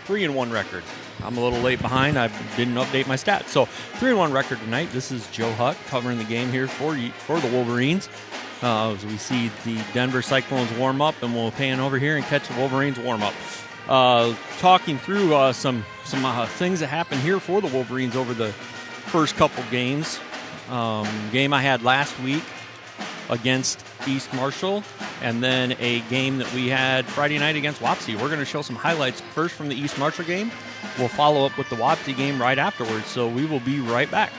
3-1 record. I'm a little late behind. I didn't update my stats. So 3-1 record tonight. This is Joe Huck covering the game here for the Wolverines. As we see the Denver Cyclones warm up, and we'll pan over here and catch the Wolverines warm up. Talking through some things that happened here for the Wolverines over the first couple games. Game I had last week against East Marshall, and then a game that we had Friday night against Wapsie. We're going to show some highlights first from the East Marshall game. We'll follow up with the Wapsie game right afterwards, so we will be right back.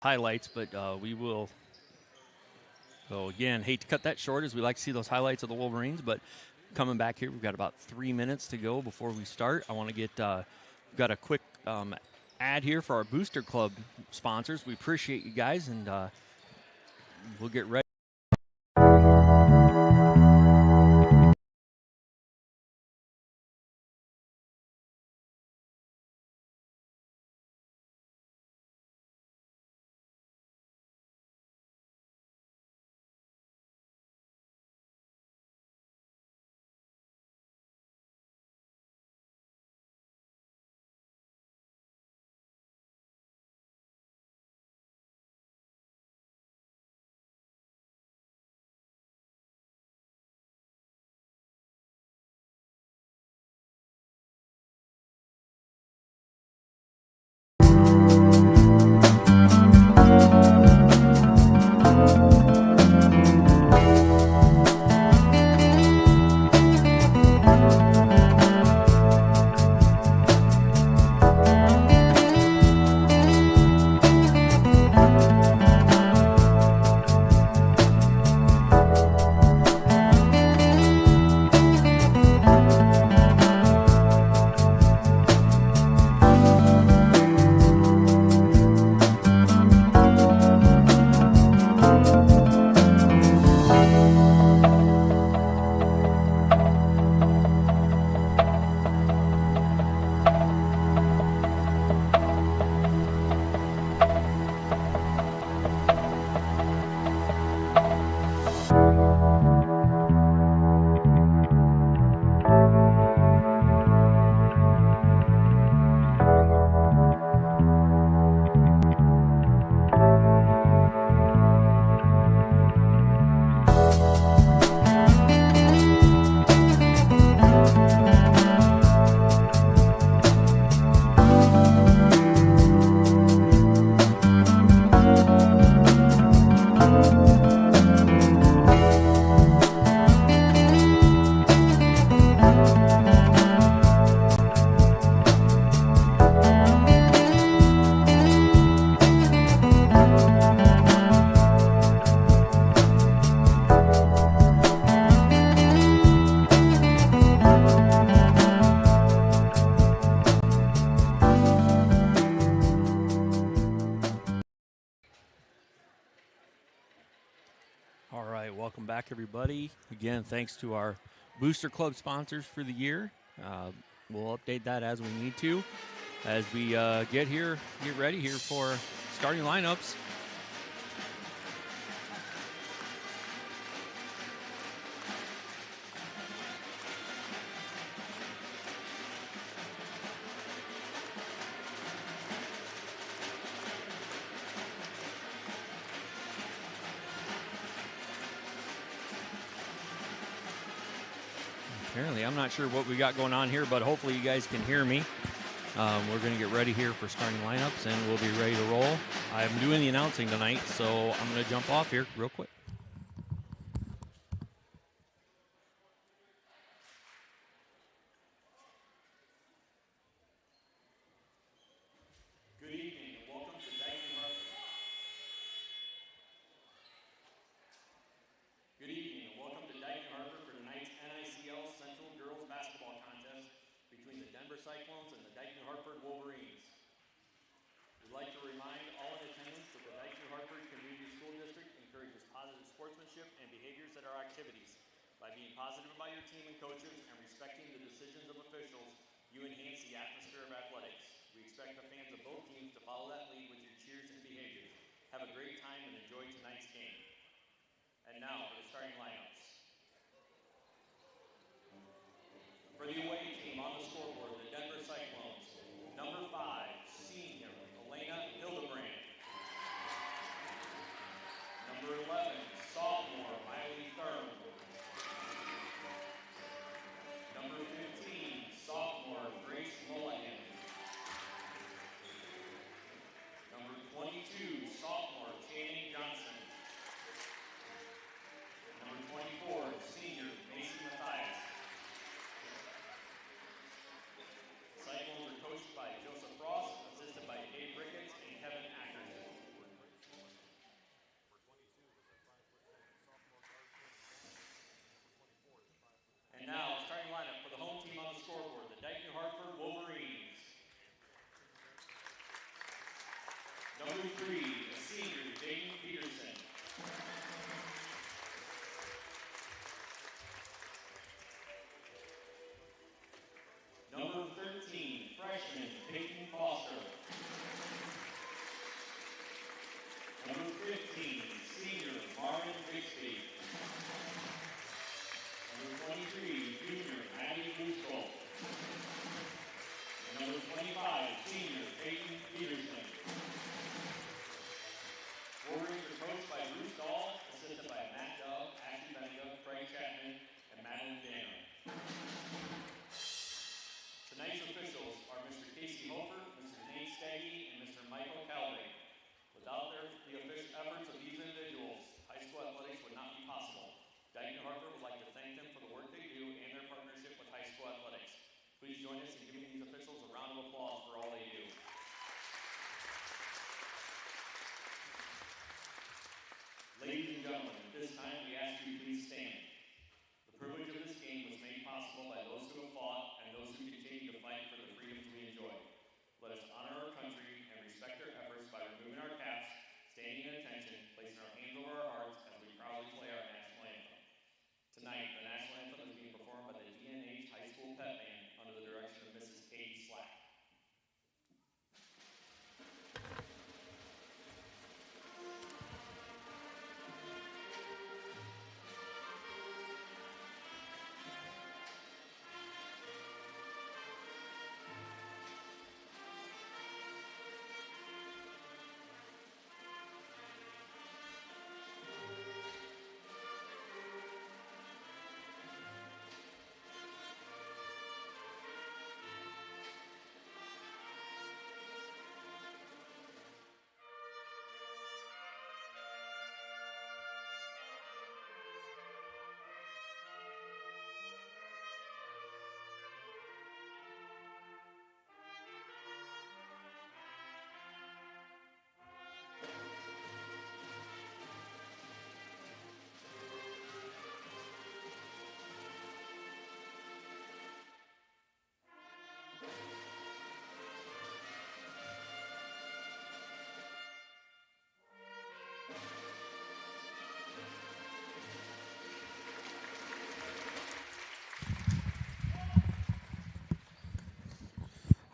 Highlights, but we will. So again, hate to cut that short, as we like to see those highlights of the Wolverines. But coming back here, we've got about 3 minutes to go before we start. I want to get we've got a quick ad here for our Booster Club sponsors. We appreciate you guys, and we'll get ready. Welcome back, everybody. Again, thanks to our Booster Club sponsors for the year. We'll update that as we need to. As we get ready here for starting lineups. Apparently, I'm not sure what we got going on here, but hopefully you guys can hear me. We're going to get ready here for starting lineups, and we'll be ready to roll. I'm doing the announcing tonight, so I'm going to jump off here real quick. Good evening, and welcome to Dike-New Hartford. Good evening, and welcome to Dike-New Hartford for tonight's NICL Central Girls Basketball Contest between the Denver Cyclones and the Dike-New Hartford Wolverines. We'd like to remind all in attendance that the Dike-New Hartford Community School District encourages positive sportsmanship and behaviors at our activities. By being positive about your team and coaches and respecting the decisions of officials, you enhance the atmosphere of athletics. We expect the fans of both teams to follow that lead with your cheers and behaviors. Have a great time and enjoy tonight's game. And now for the starting lineups. For the away team on the scoreboard, the Denver Cyclones. Number 5, senior, Elena Hildebrand. Number 11, sophomore, Miley Thurman. Number 15, sophomore, Grace Mulligan. Number 22, sophomore, Channing Johnson. Number 24, senior, Macy Mathias. Cyclones are coached by Joseph Frost, assisted by Dave Ricketts and Kevin Ackerson. And now, starting lineup for the home team on the scoreboard, the Dike-New Hartford Wolverines. Number 3, a senior, Jaden Peterson. Number 13, freshman, Peyton Foster. Number 15, senior, Marvin Bixby. Number 23, junior, Maddie Buskell. And number 25, senior, Peyton Peterson. Warriors are coached by Bruce Dahl, assisted by Matt Dove, Ashley Benega, Craig Chapman, and Madeline Dana. Tonight's officials are Mr. Casey Hofer, Mr. Nate Staggy, and Mr. Michael Calvary. Without the efforts of these individuals, high school athletics would not be possible. Dike-New Hartford would like to thank them for the work they do and their partnership with high school athletics. Please join us in giving these officials a round of applause for all they do. Ladies and gentlemen, at this time we ask you to please stand. The privilege of this game was made possible by those who have fought and those who continue to fight for the freedoms we enjoy. Let us honor our country and respect their efforts by removing our caps, standing at attention, placing our hands over our hearts as we proudly play our national anthem. Tonight, the national anthem is being performed by the DNH High School Pep Band under the direction of Miss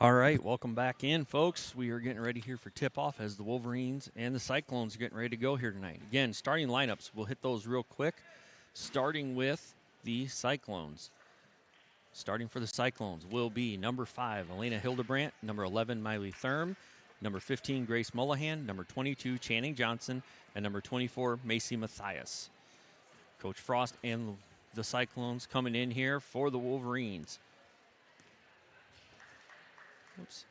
All right, welcome back in, folks. We are getting ready here for tip-off as the Wolverines and the Cyclones are getting ready to go here tonight. Again, starting lineups, we'll hit those real quick, starting with the Cyclones. Starting for the Cyclones will be number 5, Elena Hildebrandt, number 11, Miley Thurm, number 15, Grace Mullahan, number 22, Channing Johnson, and number 24, Macy Mathias. Coach Frost and the Cyclones coming in here for the Wolverines. Oops.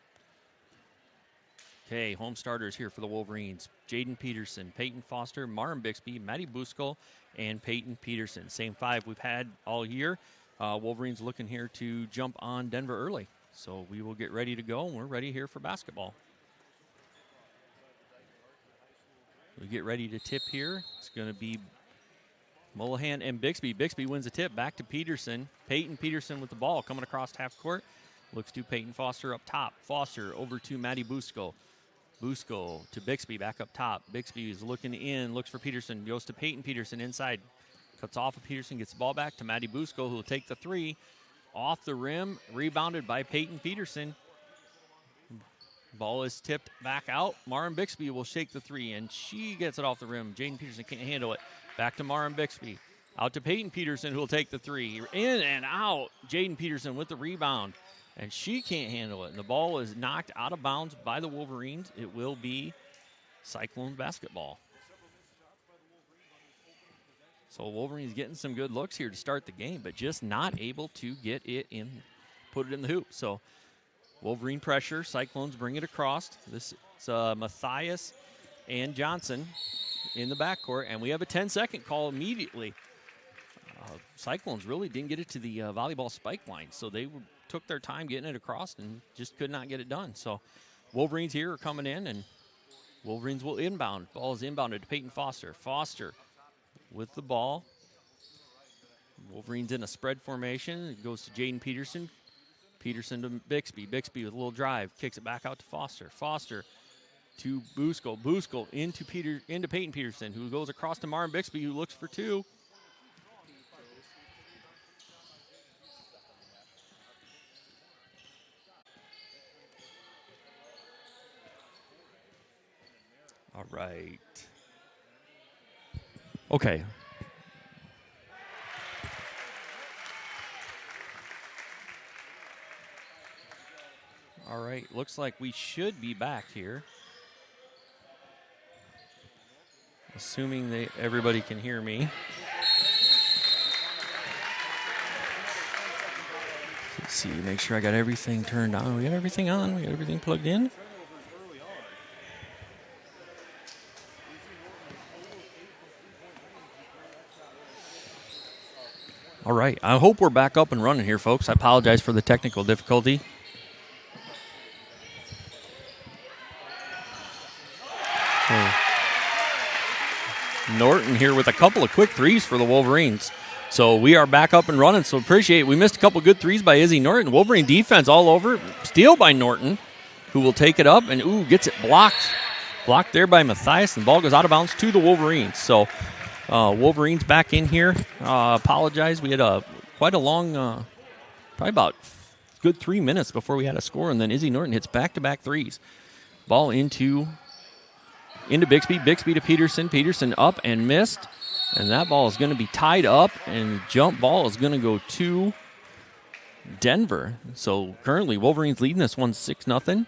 Okay, home starters here for the Wolverines. Jaden Peterson, Peyton Foster, Maren Bixby, Maddie Buskell, and Peyton Peterson. Same 5 we've had all year. Wolverines looking here to jump on Denver early. So we will get ready to go, and we're ready here for basketball. We get ready to tip here. It's going to be Mullahan and Bixby. Bixby wins the tip back to Peterson. Peyton Peterson with the ball coming across half court. Looks to Peyton Foster up top. Foster over to Maddie Buskell. Buskell to Bixby back up top. Bixby is looking in, looks for Peterson, goes to Peyton Peterson inside. Cuts off of Peterson, gets the ball back to Maddie Buskell, who will take the 3. Off the rim, rebounded by Peyton Peterson. Ball is tipped back out. Maren Bixby will shake the 3, and she gets it off the rim. Jaden Peterson can't handle it. Back to Maren Bixby. Out to Peyton Peterson, who will take the 3. In and out. Jaden Peterson with the rebound. And she can't handle it. And the ball is knocked out of bounds by the Wolverines. It will be Cyclone basketball. So Wolverines getting some good looks here to start the game, but just not able to get it in, put it in the hoop. So Wolverine pressure. Cyclones bring it across. This is Mathias and Johnson in the backcourt. And we have a 10-second call immediately. Cyclones really didn't get it to the volleyball spike line. So they took their time getting it across and just could not get it done. So Wolverines here are coming in, and Wolverines will inbound. Ball is inbounded to Peyton Foster. Foster with the ball. Wolverines in a spread formation. It goes to Jaden Peterson. Peterson to Bixby. Bixby with a little drive. Kicks it back out to Foster. Foster to Buskell. Buskell into Peyton Peterson, who goes across to Maren Bixby, who looks for 2. All right. Okay. All right. Looks like we should be back here. Assuming everybody can hear me. Let's see. Make sure I got everything turned on. We got everything on. We got everything plugged in. All right, I hope we're back up and running here, folks. I apologize for the technical difficulty. So, Norton here with a couple of quick 3s for the Wolverines. So we are back up and running, so appreciate it. We missed a couple good 3s by Izzy Norton. Wolverine defense all over. Steal by Norton, who will take it up and, gets it blocked. Blocked there by Mathias, and the ball goes out of bounds to the Wolverines. So Wolverines back in here. Apologize. We had quite a long, probably about good 3 minutes before we had a score, and then Izzy Norton hits back-to-back 3s. Ball into Bixby. Bixby to Peterson. Peterson up and missed, and that ball is going to be tied up, and jump ball is going to go to Denver. So currently Wolverines leading this one 6-0.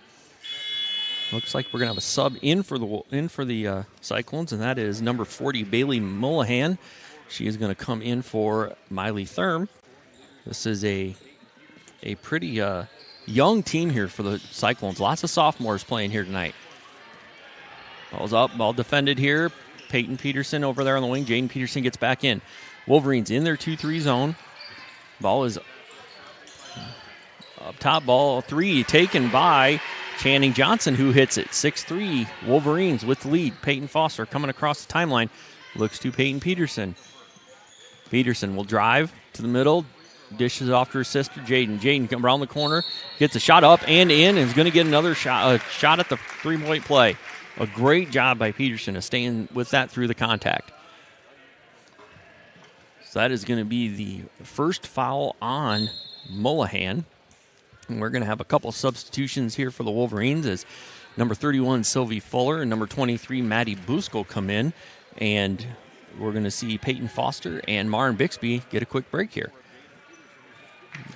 Looks like we're going to have a sub in for the Cyclones, and that is number 40, Bailey Mullahan. She is going to come in for Miley Thurm. This is a pretty young team here for the Cyclones. Lots of sophomores playing here tonight. Ball's up, ball defended here. Peyton Peterson over there on the wing. Jaden Peterson gets back in. Wolverines in their 2-3 zone. Ball is up top, ball 3 taken by Channing Johnson, who hits it. 6-3, Wolverines with the lead. Peyton Foster coming across the timeline. Looks to Peyton Peterson. Peterson will drive to the middle. Dishes off to her sister, Jaden. Jaden comes around the corner. Gets a shot up and in. And is going to get another shot at the three-point play. A great job by Peterson of staying with that through the contact. So that is going to be the first foul on Mullahan. And we're going to have a couple substitutions here for the Wolverines as number 31, Sylvie Fuller, and number 23, Maddie Busco come in. And we're going to see Peyton Foster and Maren Bixby get a quick break here.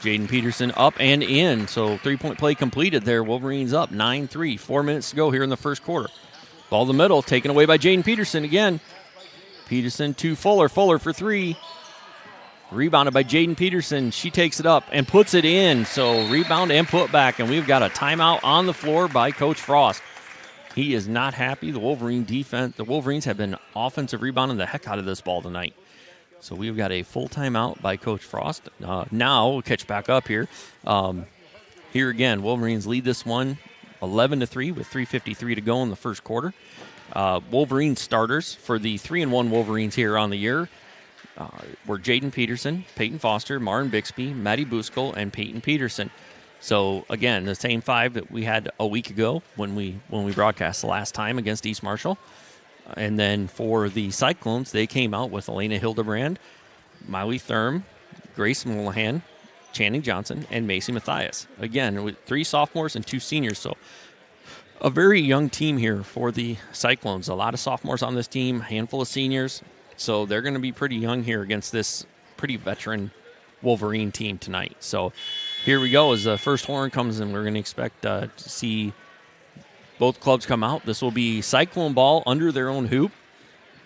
Jaden Peterson up and in. So 3-point play completed there. Wolverines up 9-3. 4 minutes to go here in the first quarter. Ball in the middle, taken away by Jaden Peterson again. Peterson to Fuller. Fuller for 3. Rebounded by Jaden Peterson. She takes it up and puts it in. So rebound and put back. And we've got a timeout on the floor by Coach Frost. He is not happy. The Wolverines have been offensive rebounding the heck out of this ball tonight. So we've got a full timeout by Coach Frost. Now we'll catch back up here. Here again, Wolverines lead this one 11-3 with 3:53 to go in the first quarter. Wolverines starters for the 3-1 Wolverines here on the year were Jaden Peterson, Peyton Foster, Maren Bixby, Maddie Busco, and Peyton Peterson. So again, the same 5 that we had a week ago when we broadcast the last time against East Marshall. And then for the Cyclones, they came out with Elena Hildebrand, Miley Thurm, Grace Mullahan, Channing Johnson, and Macy Mathias. Again, with 3 sophomores and 2 seniors. So a very young team here for the Cyclones. A lot of sophomores on this team, a handful of seniors. So they're going to be pretty young here against this pretty veteran Wolverine team tonight. So here we go as the first horn comes in. We're going to expect to see both clubs come out. This will be Cyclone ball under their own hoop.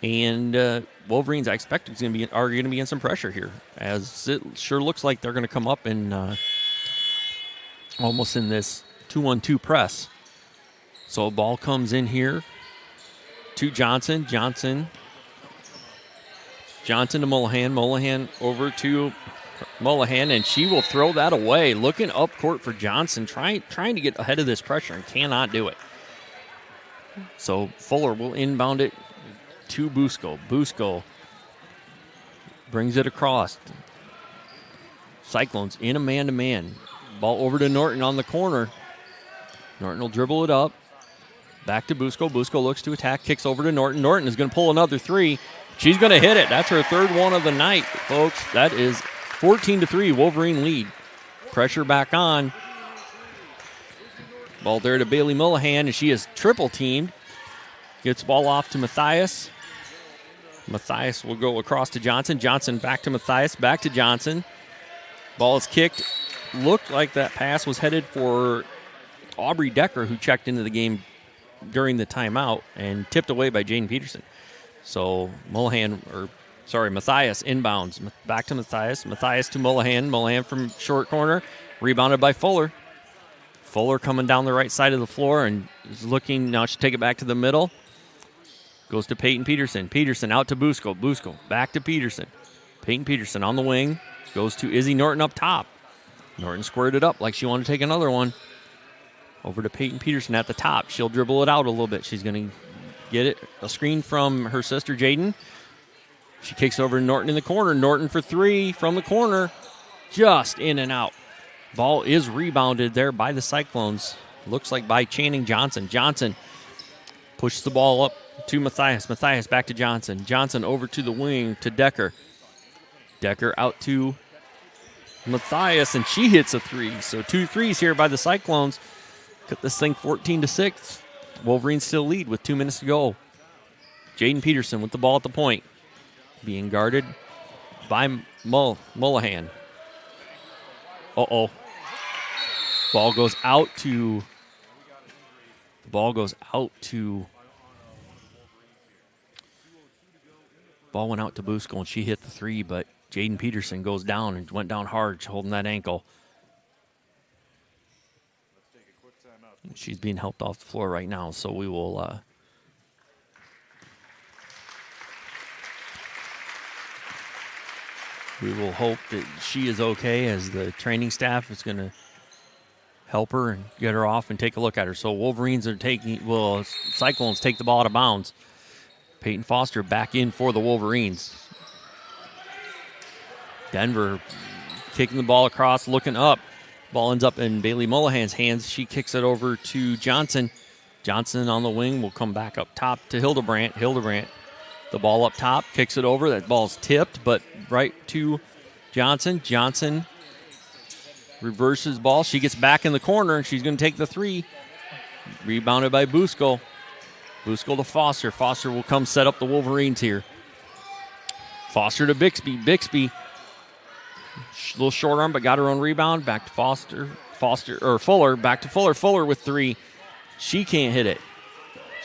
And Wolverines, I expect, are going to be in some pressure here, as it sure looks like they're going to come up in almost in this 2-1-2 press. So ball comes in here to Johnson. Johnson to Mullahan. Mullahan over to Mullahan, and she will throw that away. Looking up court for Johnson, trying to get ahead of this pressure and cannot do it. So Fuller will inbound it to Busco. Busco brings it across. Cyclones in a man-to-man. Ball over to Norton on the corner. Norton will dribble it up. Back to Busco. Busco looks to attack, kicks over to Norton. Norton is going to pull another 3. She's going to hit it. That's her 3rd one of the night, folks. That is 14-3, Wolverine lead. Pressure back on. Ball there to Bailey Mullahan, and she is triple teamed. Gets the ball off to Mathias. Mathias will go across to Johnson. Johnson back to Mathias, back to Johnson. Ball is kicked. Looked like that pass was headed for Aubrey Decker, who checked into the game during the timeout, and tipped away by Jane Peterson. So Mathias inbounds. Back to Mathias. Mathias to Mullahan. Mullahan from short corner. Rebounded by Fuller. Fuller coming down the right side of the floor and is looking. Now she'll take it back to the middle. Goes to Peyton Peterson. Peterson out to Busco. Busco back to Peterson. Peyton Peterson on the wing. Goes to Izzy Norton up top. Norton squared it up like she wanted to take another one. Over to Peyton Peterson at the top. She'll dribble it out a little bit. She's going to get it. A screen from her sister, Jaden. She kicks over to Norton in the corner. Norton for 3 from the corner. Just in and out. Ball is rebounded there by the Cyclones. Looks like by Channing Johnson. Johnson pushes the ball up to Mathias. Mathias back to Johnson. Johnson over to the wing to Decker. Decker out to Mathias, and she hits a 3. So 2 threes here by the Cyclones. Cut this thing 14-6. Wolverines still lead with 2 minutes to go. Jaden Peterson with the ball at the point. Being guarded by Mullahan. Uh-oh. Ball goes out to Ball went out to Busco, and she hit the 3, but Jaden Peterson goes down and went down hard, holding that ankle. She's being helped off the floor right now, so we will hope that she is okay, as the training staff is going to help her and get her off and take a look at her. So Cyclones take the ball out of bounds. Peyton Foster back in for the Wolverines. Denver kicking the ball across, looking up. Ball ends up in Bailey Mullahan's hands. She kicks it over to Johnson. Johnson on the wing will come back up top to Hildebrandt. Hildebrandt, the ball up top, kicks it over. That ball's tipped, but right to Johnson. Johnson reverses ball. She gets back in the corner, and she's going to take the three. Rebounded by Buskell. Buskell to Foster. Foster will come set up the Wolverines here. Foster to Bixby. Bixby, a little short arm, but got her own rebound. Back to Foster. Fuller. Back to Fuller. Fuller with three. She can't hit it.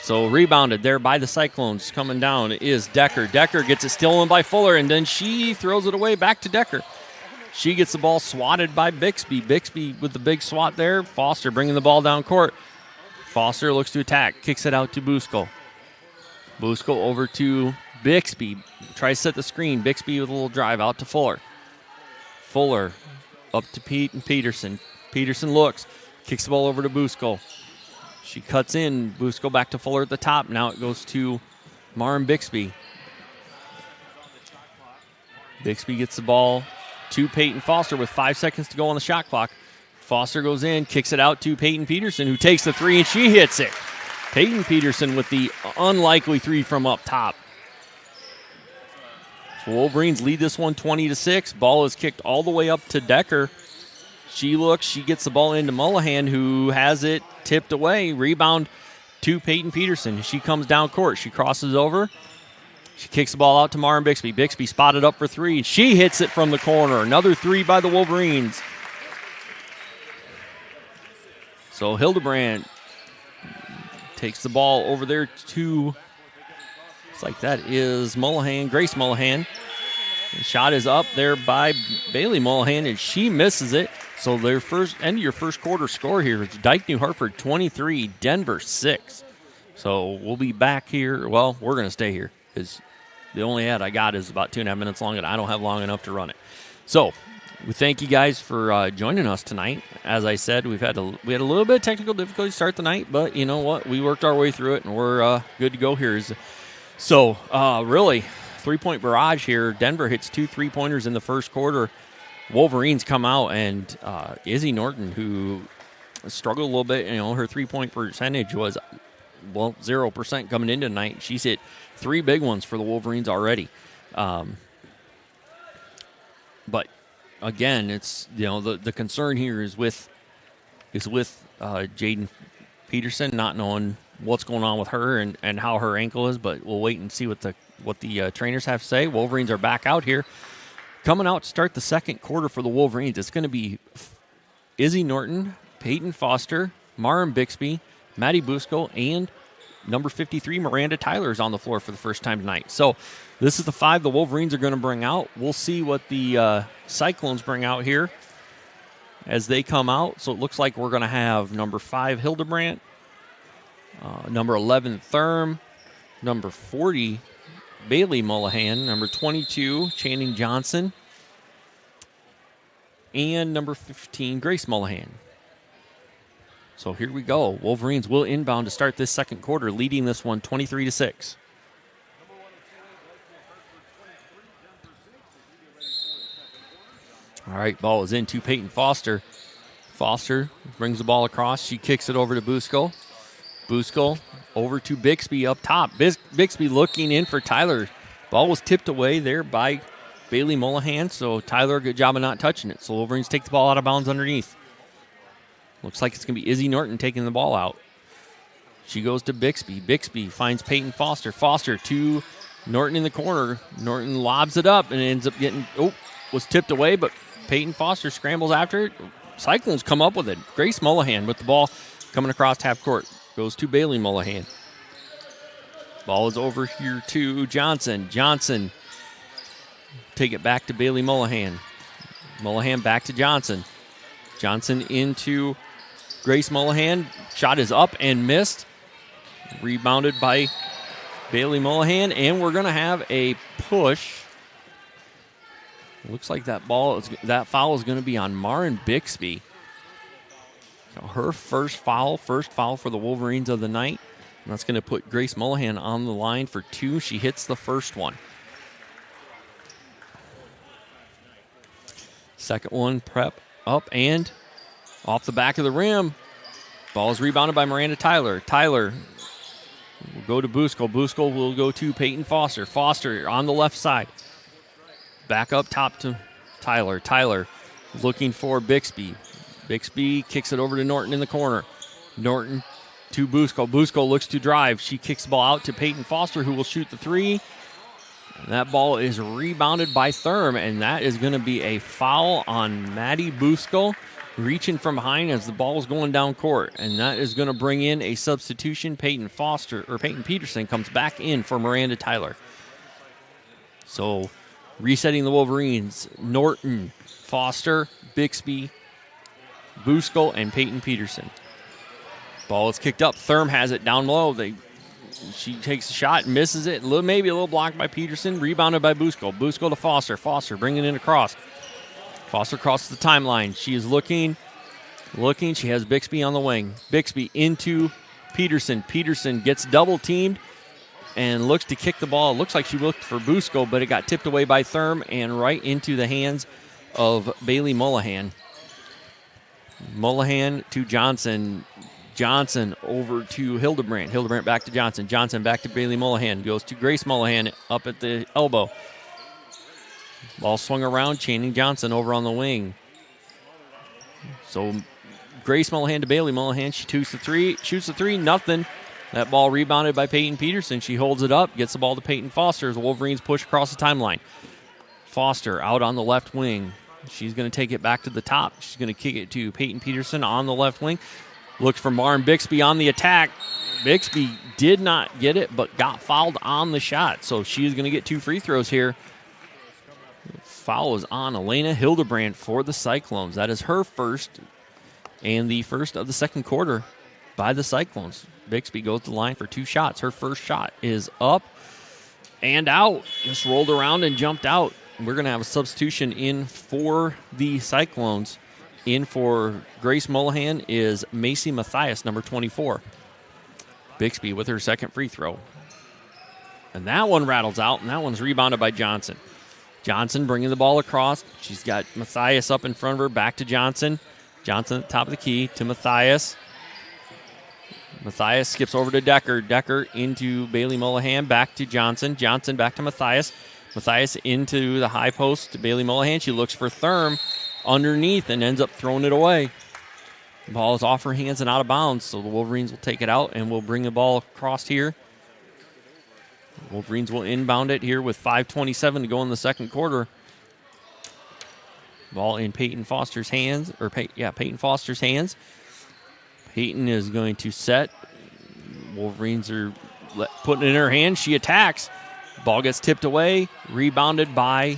So rebounded there by the Cyclones. Coming down is Decker. Decker gets it stolen by Fuller, and then she throws it away back to Decker. She gets the ball swatted by Bixby. Bixby with the big swat there. Foster bringing the ball down court. Foster looks to attack. Kicks it out to Buskell. Buskell over to Bixby. Tries to set the screen. Bixby with a little drive out to Fuller. Fuller up to Pete and Peterson. Peterson looks. Kicks the ball over to Buskell. She cuts in. Buskell back to Fuller at the top. Now it goes to Maren Bixby. Bixby gets the ball to Peyton Foster with 5 seconds to go on the shot clock. Foster goes in, kicks it out to Peyton Peterson, who takes the three, and she hits it. Peyton Peterson with the unlikely three from up top. So Wolverines lead this one 20-6. Ball is kicked all the way up to Decker. She looks, she gets the ball into Mullahan, who has it tipped away. Rebound to Peyton Peterson. She comes down court. She crosses over. She kicks the ball out to Maren Bixby. Bixby spotted up for three. She hits it from the corner. Another three by the Wolverines. So Hildebrand takes the ball over there to, looks like that is Mullahan, Grace Mullahan. The shot is up there by Bailey Mullahan, and she misses it. So their end of your first quarter score here is Dike-New Hartford 23, Denver 6. So we'll be back here. Well, we're going to stay here because the only ad I got is about 2.5 minutes long, and I don't have long enough to run it. So we thank you guys for joining us tonight. As I said, we had a little bit of technical difficulty to start the night, but you know what? We worked our way through it, and we're good to go here. So really, three-point barrage here. Denver hits 2 3-pointers in the first quarter. Wolverines come out, and Izzy Norton, who struggled a little bit, her three-point percentage was, 0% coming into tonight. She's hit 3 big ones for the Wolverines already. But again, it's the concern here is with Jaden Peterson, not knowing what's going on with her and how her ankle is. But we'll wait and see what the trainers have to say. Wolverines are back out here, coming out to start the second quarter for the Wolverines. It's going to be Izzy Norton, Peyton Foster, Maren Bixby, Maddie Buskell, and number 53 Miranda Tyler is on the floor for the first time tonight. So this is the 5 the Wolverines are going to bring out. We'll see what the Cyclones bring out here as they come out. So it looks like we're going to have number 5 Hildebrandt, number 11 Thurm, number 40 Bailey Mullahan, number 22 Channing Johnson, and number 15 Grace Mullahan. So here we go. Wolverines will inbound to start this second quarter, leading this one 23-6. All right, ball is in to Peyton Foster. Foster brings the ball across. She kicks it over to Buskell. Buskell over to Bixby up top. Bixby looking in for Tyler. Ball was tipped away there by Bailey Mullahan, so Tyler, good job of not touching it. So Wolverines take the ball out of bounds underneath. Looks like it's going to be Izzy Norton taking the ball out. She goes to Bixby. Bixby finds Peyton Foster. Foster to Norton in the corner. Norton lobs it up and ends up getting, was tipped away, but Peyton Foster scrambles after it. Cyclones come up with it. Grace Mullahan with the ball coming across half court. Goes to Bailey Mullahan. Ball is over here to Johnson. Johnson take it back to Bailey Mullahan. Mullahan back to Johnson. Johnson into Grace Mullahan. Shot is up and missed. Rebounded by Bailey Mullahan, and we're going to have a push. Looks like that foul is going to be on Maren Bixby. So her first foul for the Wolverines of the night. And that's going to put Grace Mullahan on the line for 2. She hits the first one. Second one, prep up and off the back of the rim. Ball is rebounded by Miranda Tyler. Tyler will go to Buskell. Buskell will go to Peyton Foster. Foster on the left side. Back up top to Tyler. Tyler looking for Bixby. Bixby kicks it over to Norton in the corner. Norton to Busco. Busco looks to drive. She kicks the ball out to Peyton Foster, who will shoot the three. And that ball is rebounded by Thurm, and that is going to be a foul on Maddie Busco, reaching from behind as the ball is going down court. And that is going to bring in a substitution. Peyton Peterson comes back in for Miranda Tyler. So resetting the Wolverines, Norton, Foster, Bixby, Busco, and Peyton Peterson. Ball is kicked up. Thurm has it down low. She takes a shot, misses it. Maybe a little blocked by Peterson. Rebounded by Busco. Busco to Foster. Foster bringing it across. Foster crosses the timeline. She is looking. She has Bixby on the wing. Bixby into Peterson. Peterson gets double teamed and looks to kick the ball. It looks like she looked for Busco, but it got tipped away by Thurm and right into the hands of Bailey Mullahan. Mullahan to Johnson. Johnson over to Hildebrandt. Hildebrandt back to Johnson. Johnson back to Bailey Mullahan. Goes to Grace Mullahan up at the elbow. Ball swung around. Channing Johnson over on the wing. So Grace Mullahan to Bailey Mullahan. She shoots the three. Nothing. That ball rebounded by Peyton Peterson. She holds it up. Gets the ball to Peyton Foster as the Wolverines push across the timeline. Foster out on the left wing. She's going to take it back to the top. She's going to kick it to Peyton Peterson on the left wing. Looks for Maren Bixby on the attack. Bixby did not get it, but got fouled on the shot. So she is going to get 2 free throws here. Foul is on Elena Hildebrandt for the Cyclones. That is her first and the first of the second quarter by the Cyclones. Bixby goes to the line for 2 shots. Her first shot is up and out. Just rolled around and jumped out. We're going to have a substitution in for the Cyclones. In for Grace Mullahan is Macy Mathias, number 24. Bixby with her second free throw. And that one rattles out, and that one's rebounded by Johnson. Johnson bringing the ball across. She's got Mathias up in front of her, back to Johnson. Johnson at the top of the key to Mathias. Mathias skips over to Decker. Decker into Bailey Mullahan, back to Johnson. Johnson back to Mathias. Mathias into the high post to Bailey Mullahan. She looks for Thurm underneath and ends up throwing it away. The ball is off her hands and out of bounds, so the Wolverines will take it out and will bring the ball across here. Wolverines will inbound it here with 5:27 to go in the second quarter. Ball in Peyton Foster's hands, Peyton Foster's hands. Peyton is going to set. Wolverines are putting it in her hand. She attacks. Ball gets tipped away, rebounded by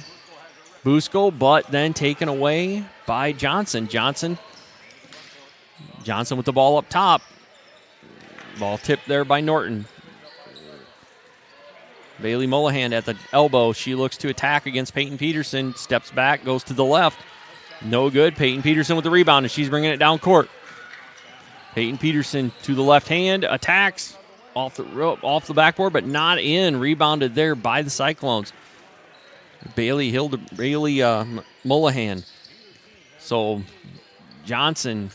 Busco, but then taken away by Johnson. Johnson with the ball up top. Ball tipped there by Norton. Bailey Mullahan at the elbow. She looks to attack against Peyton Peterson. Steps back, goes to the left. No good. Peyton Peterson with the rebound, and she's bringing it down court. Peyton Peterson to the left hand. Attacks off the backboard, but not in. Rebounded there by the Cyclones. Bailey Mullahan. So Johnson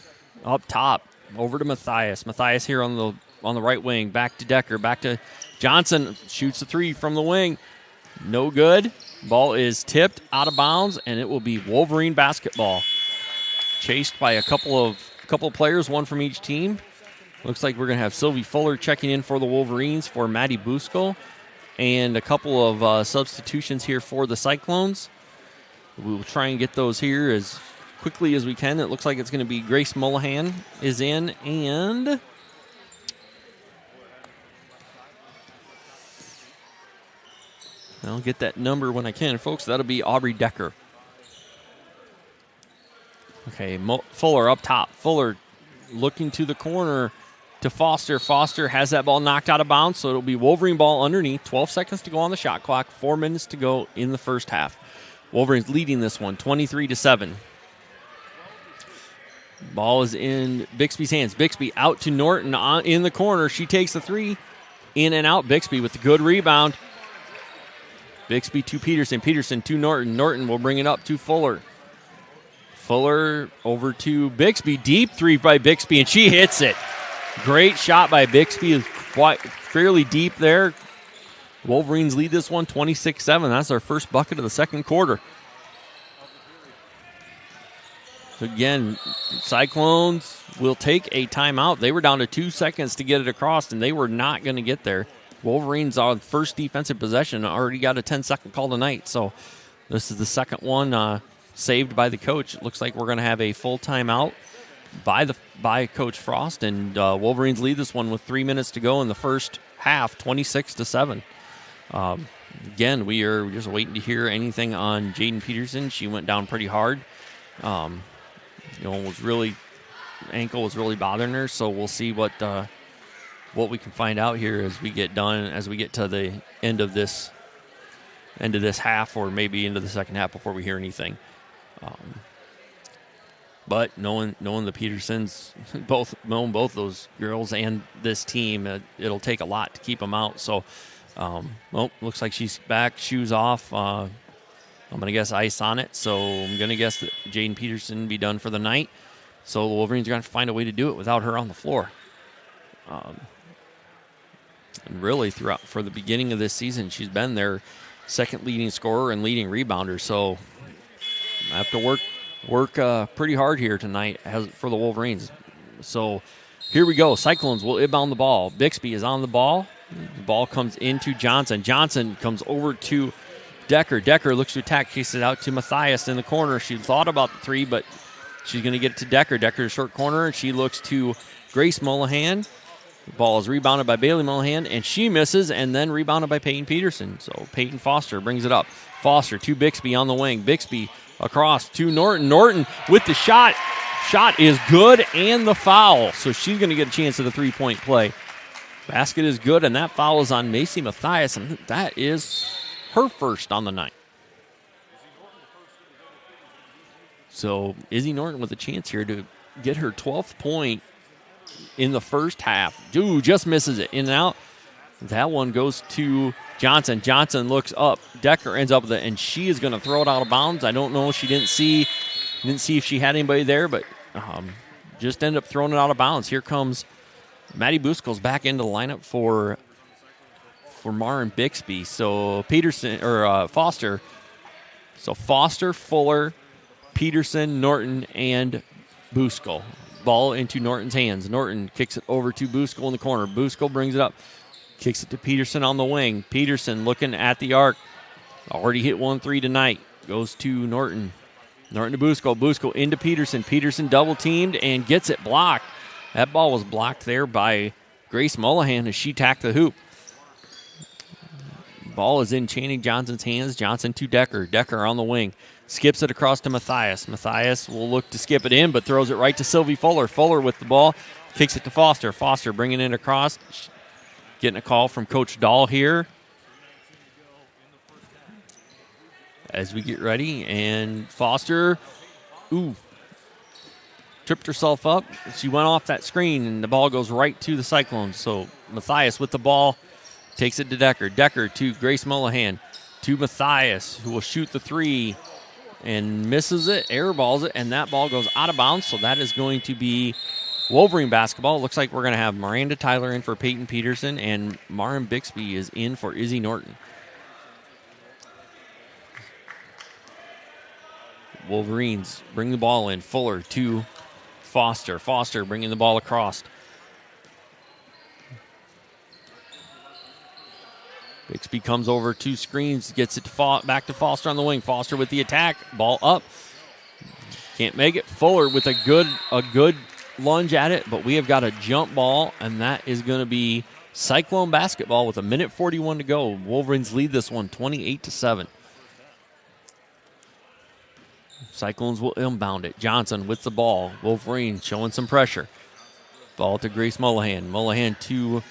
up top over to Mathias. Mathias here on the right wing. Back to Decker. Back to Johnson. Shoots the three from the wing. No good. Ball is tipped out of bounds, and it will be Wolverine basketball. Chased by a couple of players, one from each team. Looks like we're going to have Sylvie Fuller checking in for the Wolverines for Maddie Busco. And a couple of substitutions here for the Cyclones. We will try and get those here as quickly as we can. It looks like it's going to be Grace Mullahan is in, and I'll get that number when I can, folks. That'll be Aubrey Decker. Okay, Fuller up top. Fuller looking to the corner to Foster. Foster has that ball knocked out of bounds, so it'll be Wolverine ball underneath. 12 seconds to go on the shot clock. 4 minutes to go in the first half. Wolverines leading this one, 23-7. Ball is in Bixby's hands. Bixby out to Norton in the corner. She takes the three. In and out. Bixby with a good rebound. Bixby to Peterson. Peterson to Norton. Norton will bring it up to Fuller. Fuller over to Bixby. Deep three by Bixby, and she hits it. Great shot by Bixby. Quite fairly deep there. Wolverines lead this one 26-7. That's our first bucket of the second quarter. Again, Cyclones will take a timeout. They were down to 2 seconds to get it across, and they were not going to get there. Wolverines on first defensive possession already got a 10-second call tonight, so this is the second one saved by the coach. It looks like we're going to have a full timeout by Coach Frost, and Wolverines lead this one with 3 minutes to go in the first half, 26-7. Again, we are just waiting to hear anything on Jaden Peterson. She went down pretty hard. Ankle was really bothering her, so we'll see what we can find out here as we get to the end of this half, or maybe into the second half before we hear anything. But knowing the Petersons, knowing both those girls and this team, it'll take a lot to keep them out. So, looks like she's back, shoes off. I'm going to guess ice on it, so I'm going to guess that Jaden Peterson will be done for the night. So the Wolverines are going to have to find a way to do it without her on the floor. And really, for the beginning of this season, she's been their second leading scorer and leading rebounder. So I have to work pretty hard here tonight for the Wolverines. So here we go. Cyclones will inbound the ball. Bixby is on the ball. The ball comes into Johnson. Johnson comes over to Decker. Decker looks to attack, kicks it out to Matthias in the corner. She thought about the three, but she's going to get it to Decker. Decker short corner, and she looks to Grace Mullahan. The ball is rebounded by Bailey Mullahan, and she misses, and then rebounded by Peyton Peterson. So Peyton Foster brings it up. Foster to Bixby on the wing. Bixby across to Norton. Norton with the shot. Shot is good, and the foul. So she's going to get a chance at a three-point play. Basket is good, and that foul is on Macy Matthias, and that is her first on the night. So Izzy Norton with a chance here to get her 12th point in the first half. Just misses it. In and out. That one goes to Johnson. Johnson looks up. Decker ends up with it, and she is going to throw it out of bounds. I don't know. She didn't see if she had anybody there, but just ended up throwing it out of bounds. Here comes Maddie Buskel's back into the lineup for Maren Bixby. So Foster. So Foster, Fuller, Peterson, Norton, and Buskel. Ball into Norton's hands. Norton kicks it over to Buskel in the corner. Buskel brings it up. Kicks it to Peterson on the wing. Peterson looking at the arc. Already hit 1-3 tonight. Goes to Norton. Norton to Buskel. Buskel into Peterson. Peterson double teamed and gets it blocked. That ball was blocked there by Grace Mullahan as she tacked the hoop. Ball is in Channing Johnson's hands. Johnson to Decker. Decker on the wing. Skips it across to Matthias. Matthias will look to skip it in, but throws it right to Sylvie Fuller. Fuller with the ball. Kicks it to Foster. Foster bringing it across. Getting a call from Coach Dahl here as we get ready. And Foster, tripped herself up. She went off that screen, and the ball goes right to the Cyclones. So Matthias with the ball. Takes it to Decker. Decker to Grace Mullahan. To Matthias, who will shoot the three and misses it, airballs it, and that ball goes out of bounds. So that is going to be Wolverine basketball. It looks like we're going to have Miranda Tyler in for Peyton Peterson, and Maren Bixby is in for Izzy Norton. Wolverines bring the ball in. Fuller to Foster. Foster bringing the ball across. Bixby comes over two screens, gets it back to Foster on the wing. Foster with the attack, ball up. Can't make it. Fuller with a good lunge at it, but we have got a jump ball, and that is going to be Cyclone basketball with 1:41 to go. Wolverines lead this one 28-7. Cyclones will inbound it. Johnson with the ball. Wolverine showing some pressure. Ball to Grace Mullahan. Mullahan to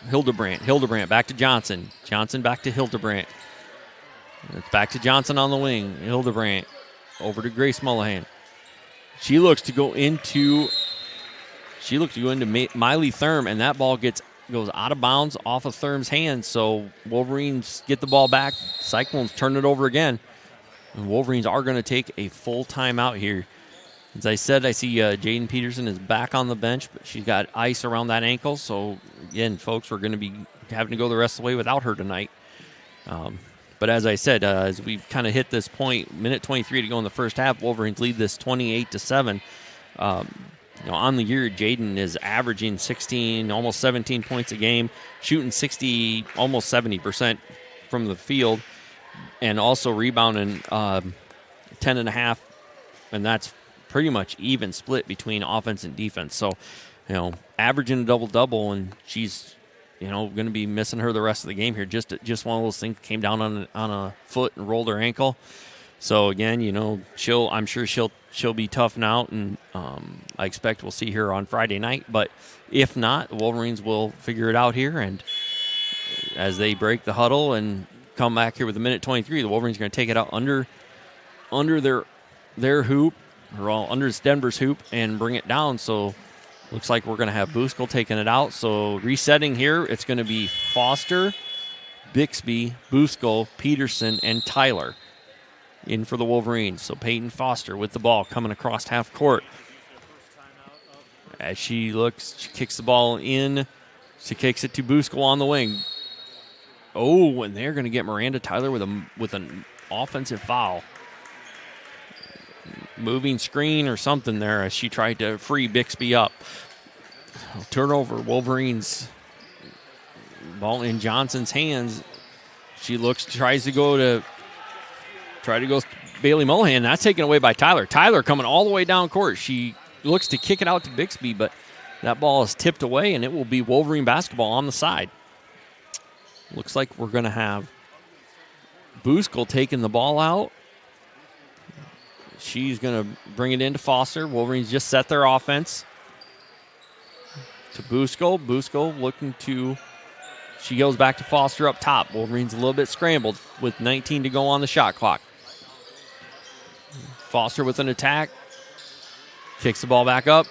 Hildebrandt. Hildebrandt back to Johnson. Johnson back to Hildebrandt. It's back to Johnson on the wing. Hildebrandt over to Grace Mullahan. She looks to go into Miley Thurm, and that ball goes out of bounds off of Thurm's hands. So Wolverines get the ball back. Cyclones turn it over again. And Wolverines are going to take a full timeout here. As I said, I see Jaden Peterson is back on the bench, but she's got ice around that ankle. So, again, folks, we're going to be having to go the rest of the way without her tonight. But But as I said, as we kind of hit this point, minute 23 to go in the first half, Wolverines lead this 28-7. On the year, Jaden is averaging 16, almost 17 points a game, shooting 60, almost 70% from the field, and also rebounding 10.5, and that's pretty much even split between offense and defense. So, averaging a double-double, and she's, going to be missing her the rest of the game here. Just one of those things came down on a foot and rolled her ankle. So again, I'm sure she'll be toughing out, and I expect we'll see her on Friday night. But if not, the Wolverines will figure it out here, and as they break the huddle and come back here with a minute 23, the Wolverines are going to take it out under their hoop, or under Denver's hoop, and bring it down. So looks like we're going to have Buskell taking it out. So resetting here, it's going to be Foster, Bixby, Buskell, Peterson, and Tyler in for the Wolverines. So Peyton Foster with the ball coming across half court. As she kicks the ball in. She kicks it to Buskell on the wing. Oh, and they're going to get Miranda Tyler with an offensive foul. Moving screen or something there as she tried to free Bixby up. Turnover, Wolverines. Ball in Johnson's hands. She tries to go Bailey Mohan. That's taken away by Tyler. Tyler coming all the way down court. She looks to kick it out to Bixby, but that ball is tipped away, and it will be Wolverine basketball on the side. Looks like we're going to have Buskell taking the ball out. She's going to bring it into Foster. Wolverines just set their offense to Buskell. Buskell she goes back to Foster up top. Wolverines a little bit scrambled with 19 to go on the shot clock. Foster with an attack. Kicks the ball back up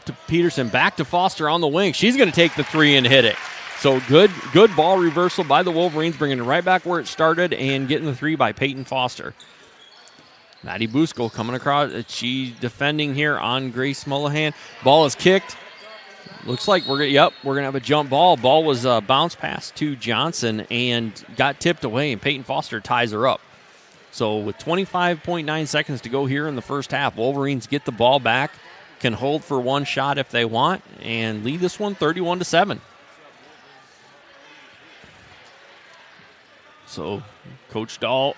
to Peterson, back to Foster on the wing. She's going to take the three and hit it. So good ball reversal by the Wolverines, bringing it right back where it started and getting the three by Peyton Foster. Maddie Buskell coming across. She's defending here on Grace Mullahan. Ball is kicked. Looks like we're going to have a jump ball. Ball was bounced pass to Johnson and got tipped away, and Peyton Foster ties her up. So with 25.9 seconds to go here in the first half, Wolverines get the ball back, can hold for one shot if they want, and lead this one 31-7. So Coach Dahl,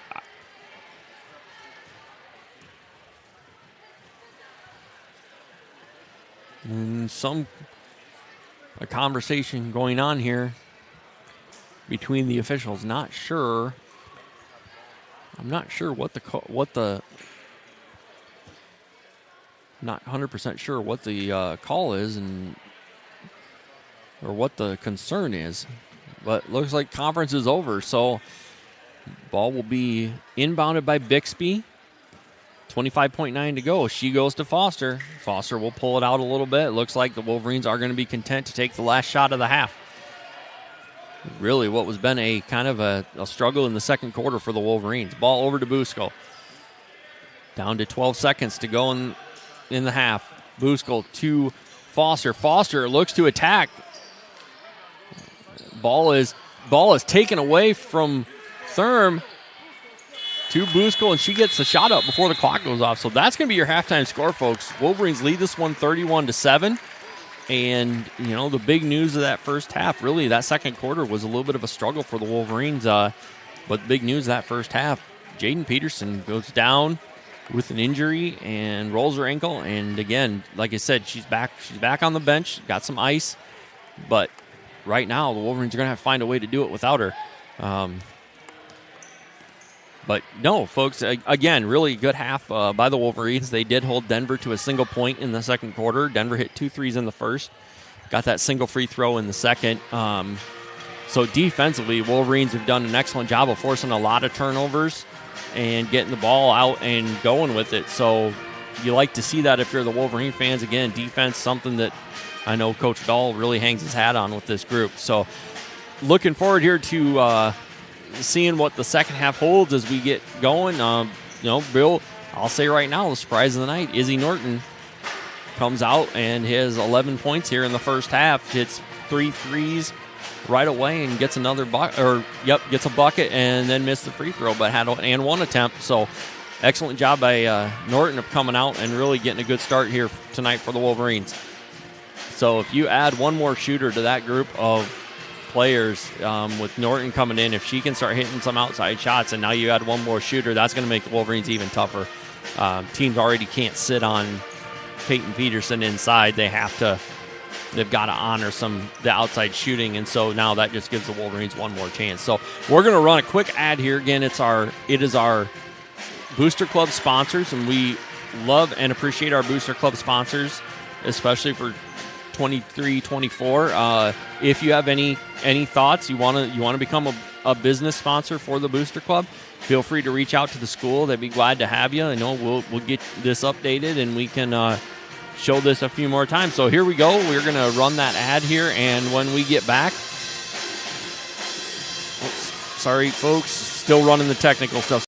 and a conversation going on here between the officials. I'm not sure not 100% sure what the call is or what the concern is, but looks like conference is over. So ball will be inbounded by Bixby. 25.9 to go. She goes to Foster. Foster will pull it out a little bit. It looks like the Wolverines are going to be content to take the last shot of the half. Really what was been a kind of a struggle in the second quarter for the Wolverines. Ball over to Buskell. Down to 12 seconds to go in the half. Buskell to Foster. Foster looks to attack. Ball is taken away from Thurm to Buskell, and she gets the shot up before the clock goes off. So that's going to be your halftime score, folks. Wolverines lead this one 31-7. And, the big news of that first half, really, that second quarter was a little bit of a struggle for the Wolverines. But the big news that first half, Jaden Peterson goes down with an injury and rolls her ankle. And, again, like I said, she's back on the bench, got some ice. But right now, the Wolverines are going to have to find a way to do it without her. But no, folks, again, really good half by the Wolverines. They did hold Denver to a single point in the second quarter. Denver hit 2 threes in the first. Got that single free throw in the second. So defensively, Wolverines have done an excellent job of forcing a lot of turnovers and getting the ball out and going with it. So you like to see that if you're the Wolverine fans. Again, defense, something that I know Coach Dahl really hangs his hat on with this group. So looking forward here to seeing what the second half holds as we get going. Bill, I'll say right now, the surprise of the night, Izzy Norton comes out and has 11 points here in the first half. Hits 3 threes, right away and gets another gets a bucket and then missed the free throw, but had one attempt. So excellent job by Norton of coming out and really getting a good start here tonight for the Wolverines. So if you add one more shooter to that group of players, with Norton coming in, if she can start hitting some outside shots, and now you add one more shooter, that's going to make the Wolverines even tougher. Teams already can't sit on Peyton Peterson inside. They've got to honor the outside shooting, and so now that just gives the Wolverines one more chance. So we're going to run a quick ad here. Again, it is our Booster Club sponsors, and we love and appreciate our Booster Club sponsors, especially for 23-24. If you have any thoughts, you want to become a business sponsor for the Booster Club, feel free to reach out to the school. They'd be glad to have you. I know we'll get this updated and we can show this a few more times. So here we go. We're going to run that ad here, and when we get back, sorry folks, still running the technical stuff.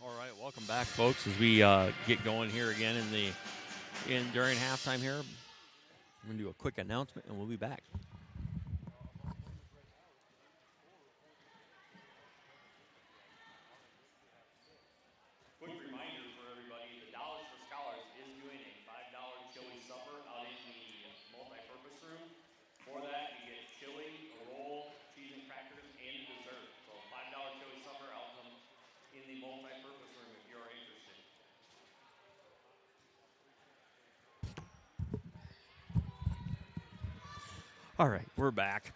All right, welcome back, folks. As we get going here again during halftime here, I'm going to do a quick announcement, and we'll be back. Quick reminder for everybody: the Dollars for Scholars is doing a $5 chili supper out in the multi-purpose room. For that, you get chili, a roll, cheese and crackers, and a dessert. So $5 chili supper out in the multi-purpose room if you're interested. All right, we're back.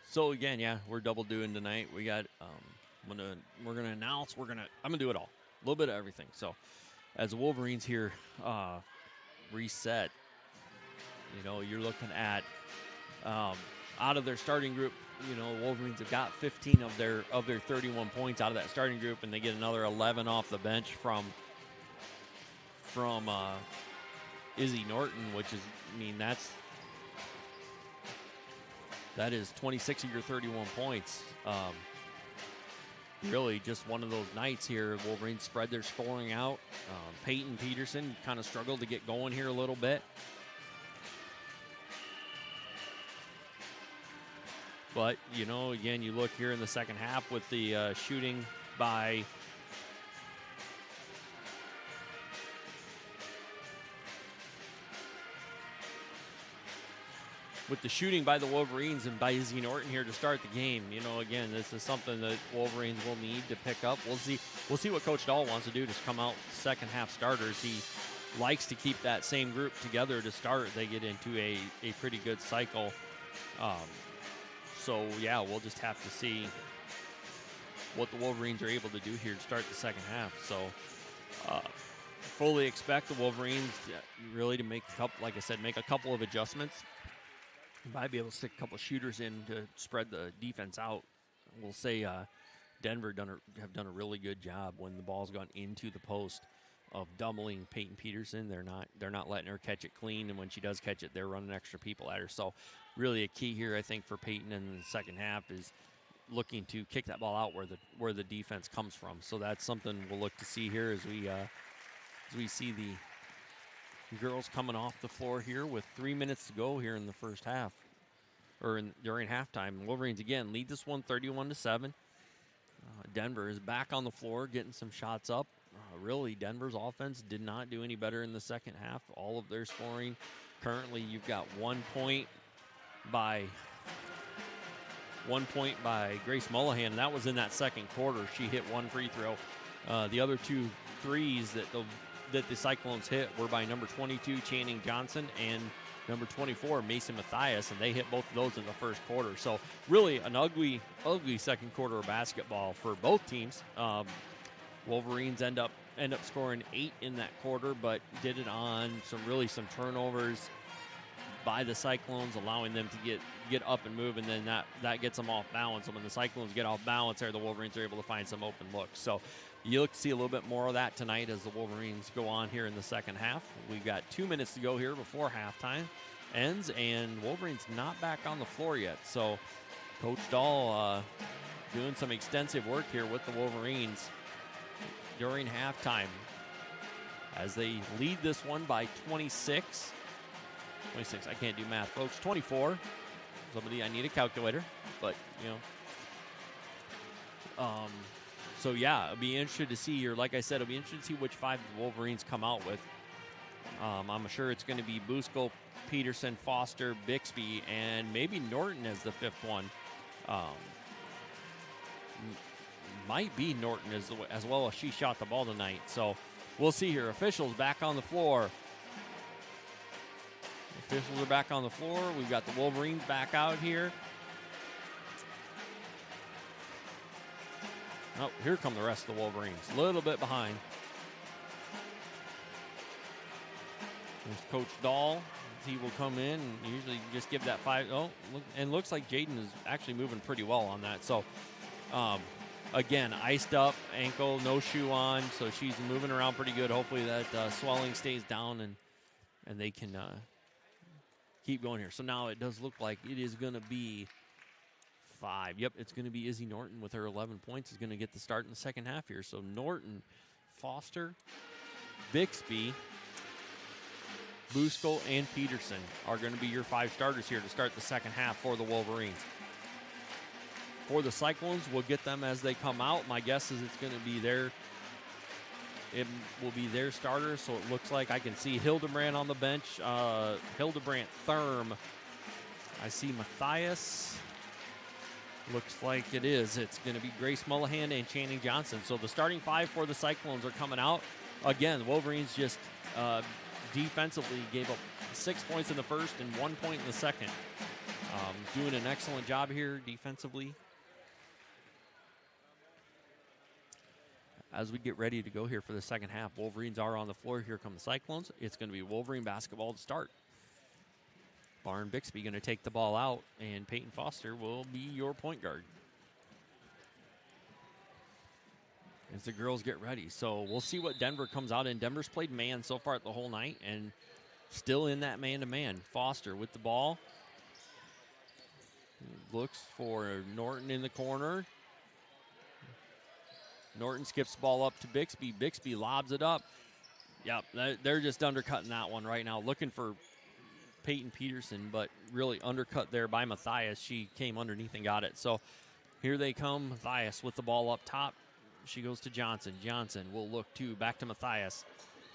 So again, yeah, we're double doing tonight. We got we're gonna announce. I'm gonna do it all, a little bit of everything. So as the Wolverines here reset, you're looking at out of their starting group. Wolverines have got 15 of their 31 points out of that starting group, and they get another 11 off the bench from Izzy Norton, which is, that is 26 of your 31 points. Really just one of those nights here. Wolverines spread their scoring out. Peyton Peterson kind of struggled to get going here a little bit. But, again, you look here in the second half with the shooting by the Wolverines and by Izzy Norton here to start the game. Again, this is something that Wolverines will need to pick up. We'll see what Coach Dahl wants to do, just come out second half starters. He likes to keep that same group together to start. They get into a pretty good cycle. We'll just have to see what the Wolverines are able to do here to start the second half. So fully expect the Wolverines really to make a couple of adjustments. Might be able to stick a couple of shooters in to spread the defense out. We'll say Denver have done a really good job when the ball's gone into the post of doubling Peyton Peterson. They're not letting her catch it clean, and when she does catch it, they're running extra people at her. So really a key here, I think, for Peyton in the second half is looking to kick that ball out where the defense comes from. So that's something we'll look to see here as we see the girls coming off the floor here with 3 minutes to go here in the first half, during halftime. Wolverines again lead this one 31-7. Denver is back on the floor getting some shots up. Really, Denver's offense did not do any better in the second half. All of their scoring currently, you've got 1 point by Grace Mullahan, and that was in that second quarter. She hit one free throw. The other two threes that the Cyclones hit were by number 22, Channing Johnson, and number 24, Mason Matthias, and they hit both of those in the first quarter. So really an ugly second quarter of basketball for both teams. Wolverines end up scoring 8 in that quarter, but did it on some turnovers by the Cyclones, allowing them to get up and move, and then that gets them off balance. And when the Cyclones get off balance there, the Wolverines are able to find some open looks. So you look to see a little bit more of that tonight as the Wolverines go on here in the second half. We've got 2 minutes to go here before halftime ends, and Wolverines not back on the floor yet. So Coach Dahl doing some extensive work here with the Wolverines during halftime as they lead this one by 26. I can't do math, folks. 24. I need a calculator, but it'll be interested to see here. Like I said, it'll be interesting to see which 5 the Wolverines come out with. I'm sure it's going to be Buskell, Peterson, Foster, Bixby, and maybe Norton as the 5th one. Might be Norton as well as she shot the ball tonight. So we'll see here. Officials back on the floor. Officials are back on the floor. We've got the Wolverines back out here. Oh, here come the rest of the Wolverines. A little bit behind. There's Coach Dahl. He will come in and usually just give that 5. Oh, look, and looks like Jaden is actually moving pretty well on that. So, again, iced up ankle, no shoe on, so she's moving around pretty good. Hopefully that swelling stays down and they can keep going here. So now it does look like it is going to be 5. Yep, it's going to be Izzy Norton with her 11 points is going to get the start in the second half here. So Norton, Foster, Bixby, Buskell, and Peterson are going to be your 5 starters here to start the second half for the Wolverines. For the Cyclones, we'll get them as they come out. My guess is it will be their starters, so it looks like I can see Hildebrand on the bench. Hildebrandt Thurm. I see Matthias. Looks like it is. It's going to be Grace Mullahan and Channing Johnson. So the starting 5 for the Cyclones are coming out. Again, the Wolverines just defensively gave up 6 points in the first and 1 point in the second. Doing an excellent job here defensively. As we get ready to go here for the second half, Wolverines are on the floor. Here come the Cyclones. It's going to be Wolverine basketball to start. Barn Bixby going to take the ball out, and Peyton Foster will be your point guard as the girls get ready. So we'll see what Denver comes out in. Denver's played man so far the whole night and still in that man-to-man. Foster with the ball. Looks for Norton in the corner. Norton skips the ball up to Bixby. Bixby lobs it up. Yep, they're just undercutting that one right now. Looking for Peyton Peterson, but really undercut there by Matthias. She came underneath and got it. So here they come. Matthias with the ball up top. She goes to Johnson. Johnson will look back to Matthias.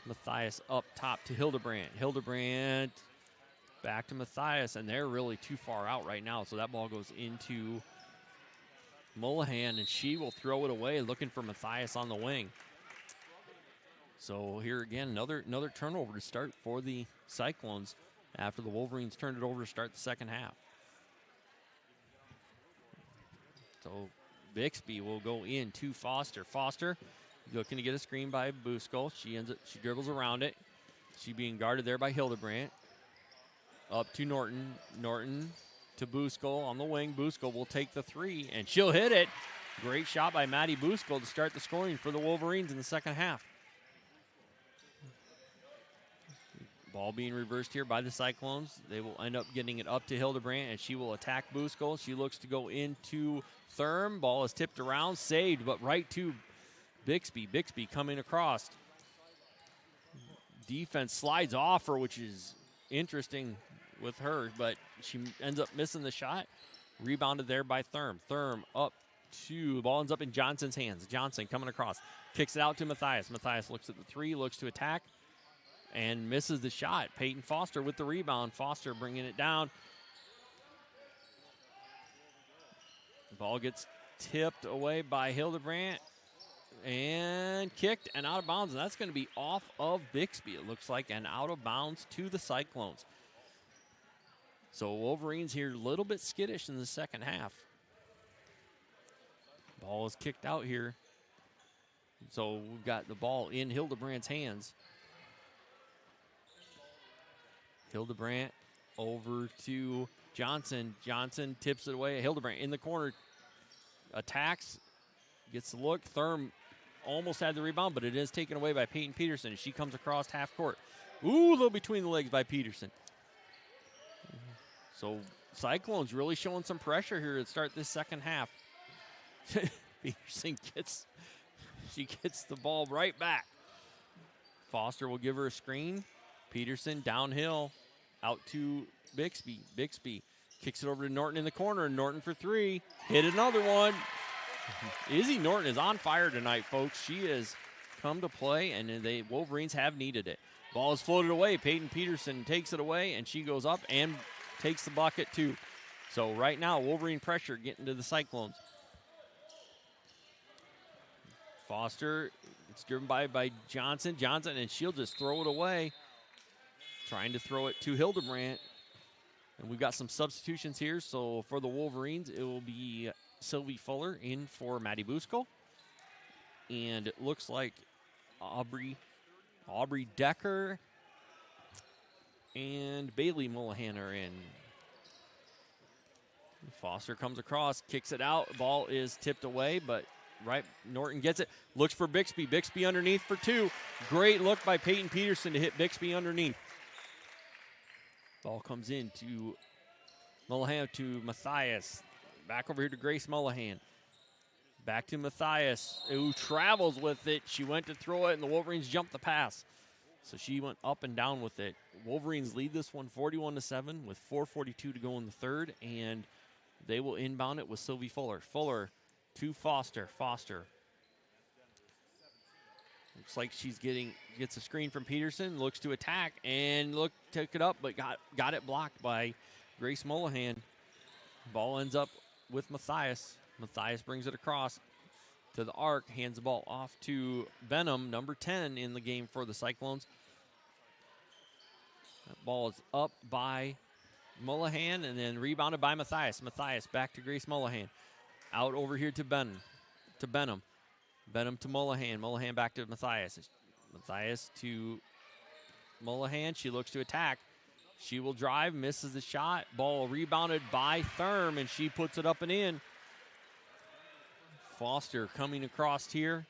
Matthias up top to Hildebrandt. Hildebrandt back to Matthias, and they're really too far out right now. So that ball goes into Mullahan, and she will throw it away, looking for Matthias on the wing. So here again, another turnover to start for the Cyclones after the Wolverines turned it over to start the second half. So Bixby will go in to Foster. Foster looking to get a screen by Busco. She dribbles around it. She being guarded there by Hildebrandt. Up to Norton. Norton to Busco on the wing. Busco will take the three, and she'll hit it. Great shot by Maddie Busco to start the scoring for the Wolverines in the second half. Ball being reversed here by the Cyclones. They will end up getting it up to Hildebrandt, and she will attack Busco. She looks to go into Thurm. Ball is tipped around, saved, but right to Bixby. Bixby coming across. Defense slides off her, which is interesting with her, but she ends up missing the shot. Rebounded there by Thurm. Thurm up to, the ball ends up in Johnson's hands. Johnson coming across. Kicks it out to Matthias. Matthias looks at the three, looks to attack, and misses the shot. Peyton Foster with the rebound. Foster bringing it down. The ball gets tipped away by Hildebrandt and kicked and out of bounds. And that's going to be off of Bixby, it looks like, and out of bounds to the Cyclones. So Wolverines here a little bit skittish in the second half. Ball is kicked out here. So we've got the ball in Hildebrandt's hands. Hildebrandt over to Johnson. Johnson tips it away. Hildebrandt in the corner. Attacks. Gets the look. Thurm almost had the rebound, but it is taken away by Peyton Peterson. She comes across half court. Ooh, a little between the legs by Peterson. So Cyclones really showing some pressure here to start this second half. Peterson gets the ball right back. Foster will give her a screen. Peterson downhill out to Bixby. Bixby kicks it over to Norton in the corner. Norton for three. Hit another one. Izzy Norton is on fire tonight, folks. She has come to play, and the Wolverines have needed it. Ball is floated away. Peyton Peterson takes it away, and she goes up and takes the bucket too. So right now, Wolverine pressure getting to the Cyclones. Foster, it's driven by Johnson. Johnson, and she'll just throw it away. Trying to throw it to Hildebrandt. And we've got some substitutions here. So for the Wolverines, it will be Sylvie Fuller in for Maddie Busco. And it looks like Aubrey Decker and Bailey Mullahan are in. Foster comes across, kicks it out. Ball is tipped away, but right, Norton gets it. Looks for Bixby. Bixby underneath for two. Great look by Peyton Peterson to hit Bixby underneath. Ball comes in to Mullahan to Matthias. Back over here to Grace Mullahan. Back to Matthias, who travels with it. She went to throw it, and the Wolverines jumped the pass. So she went up and down with it. Wolverines lead this one 41-7 with 4:42 to go in the third, and they will inbound it with Sylvie Fuller. Fuller to Foster. Foster. Looks like gets a screen from Peterson, looks to attack, and took it up, but got it blocked by Grace Mullahan. Ball ends up with Matthias. Matthias brings it across to the arc, hands the ball off to Benham, number 10 in the game for the Cyclones. That ball is up by Mullahan and then rebounded by Matthias. Matthias back to Grace Mullahan. Out over here to Benham. Benham to Mullahan. Mullahan back to Matthias. Matthias to Mullahan. She looks to attack. She will drive, misses the shot. Ball rebounded by Thurm, and she puts it up and in. Foster coming across here.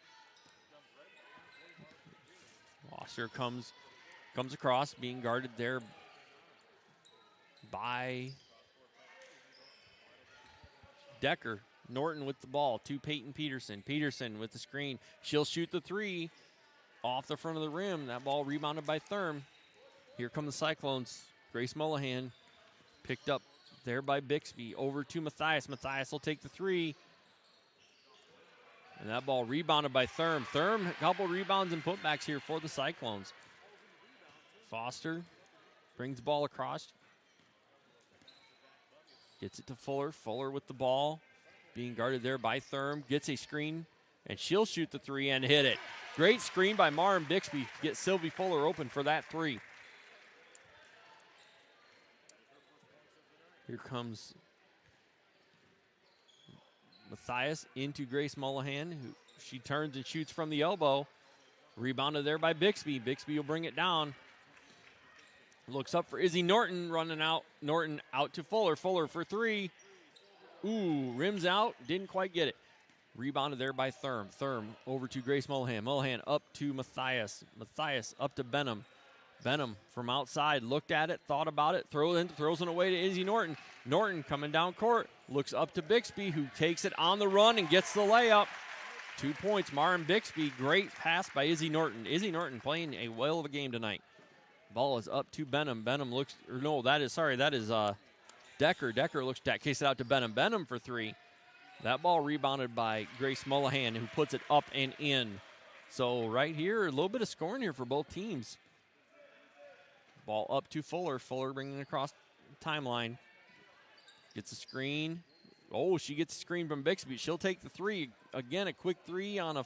Foster comes across, being guarded there by Decker. Norton with the ball to Peyton Peterson. Peterson with the screen. She'll shoot the three off the front of the rim. That ball rebounded by Thurm. Here come the Cyclones. Grace Mullihan picked up there by Bixby. Over to Matthias. Matthias will take the three. And that ball rebounded by Thurm. Thurm, a couple rebounds and putbacks here for the Cyclones. Foster brings the ball across. Gets it to Fuller. Fuller with the ball. Being guarded there by Thurm. Gets a screen, and she'll shoot the three and hit it. Great screen by Maren Bixby to get Sylvie Fuller open for that three. Here comes Matthias into Grace Mullihan, who she turns and shoots from the elbow. Rebounded there by Bixby. Bixby will bring it down. Looks up for Izzy Norton, running out. Norton out to Fuller. Fuller for three. Ooh, rims out. Didn't quite get it. Rebounded there by Thurm. Thurm over to Grace Mullihan. Mullihan up to Matthias. Matthias up to Benham. Benham from outside looked at it, thought about it, throws it away to Izzy Norton. Norton coming down court, looks up to Bixby, who takes it on the run and gets the layup. 2 points, Maren Bixby. Great pass by Izzy Norton. Izzy Norton playing a whale of a game tonight. Ball is up to Benham. Benham looks, or no, that is Decker. Decker looks to case it out to Benham. Benham for three. That ball rebounded by Grace Mullihan, who puts it up and in. So right here, a little bit of scoring here for both teams. Ball up to Fuller. Fuller bringing it across the timeline. Gets a screen. Oh, she gets a screen from Bixby. She'll take the three. Again, a quick three on a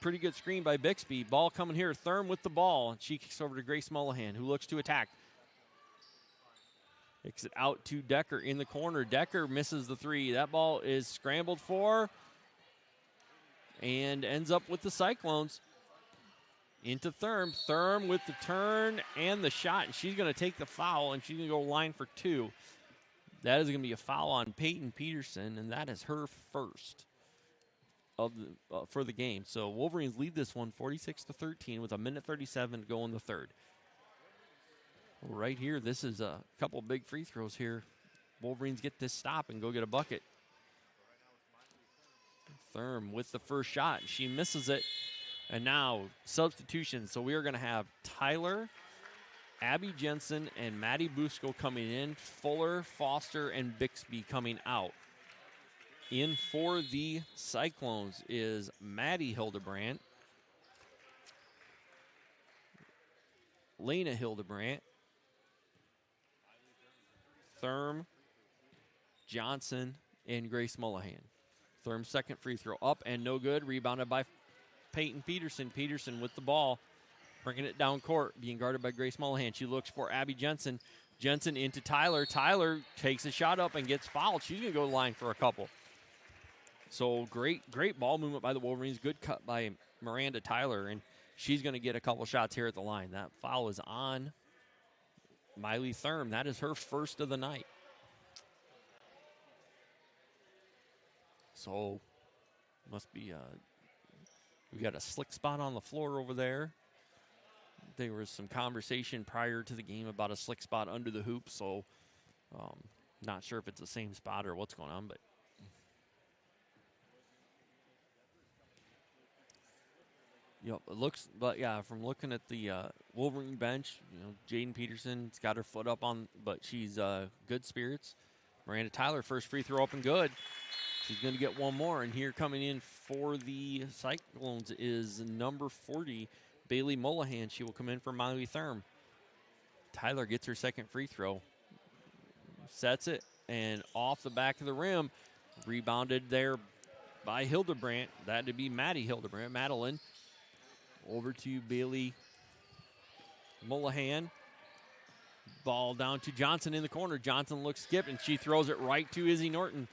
pretty good screen by Bixby. Ball coming here. Thurm with the ball. She kicks over to Grace Mullihan, who looks to attack. Kicks it out to Decker in the corner. Decker misses the three. That ball is scrambled for and ends up with the Cyclones. Into Thurm. Thurm with the turn and the shot. And she's going to take the foul, and she's going to go line for two. That is going to be a foul on Peyton Peterson, and that is her first of the for the game. So Wolverines lead this one 46-13 with 1:37 to go in the third. Right here, this is a couple big free throws here. Wolverines get this stop and go get a bucket. Thurm with the first shot. She misses it. And now substitutions. So we are going to have Tyler, Abby Jensen, and Maddie Busco coming in. Fuller, Foster, and Bixby coming out. In for the Cyclones is Maddie Hildebrandt, Lena Hildebrandt, Thurm, Johnson, and Grace Mullihan. Thurm's second free throw up and no good. Rebounded by Peyton Peterson. Peterson with the ball, bringing it down court, being guarded by Grace Mullihan. She looks for Abby Jensen. Jensen into Tyler. Tyler takes a shot up and gets fouled. She's going to go to the line for a couple. So great ball movement by the Wolverines. Good cut by Miranda Tyler, and she's going to get a couple shots here at the line. That foul is on Miley Thurm. That is her first of the night. So must be we got a slick spot on the floor over there. There was some conversation prior to the game about a slick spot under the hoop, so not sure if it's the same spot or what's going on, but yep, it looks, but yeah, from looking at the Wolverine bench, Jaden Peterson's got her foot up on, but she's good spirits. Miranda Tyler, first free throw up and good. She's going to get one more, and here coming in for the Cyclones is number 40, Bailey Mullihan. She will come in for Miley Thurm. Tyler gets her second free throw. Sets it, and off the back of the rim. Rebounded there by Hildebrandt. That would be Maddie Hildebrandt. Madeline over to Bailey Mullihan. Ball down to Johnson in the corner. Johnson looks skipped, and she throws it right to Izzy Norton.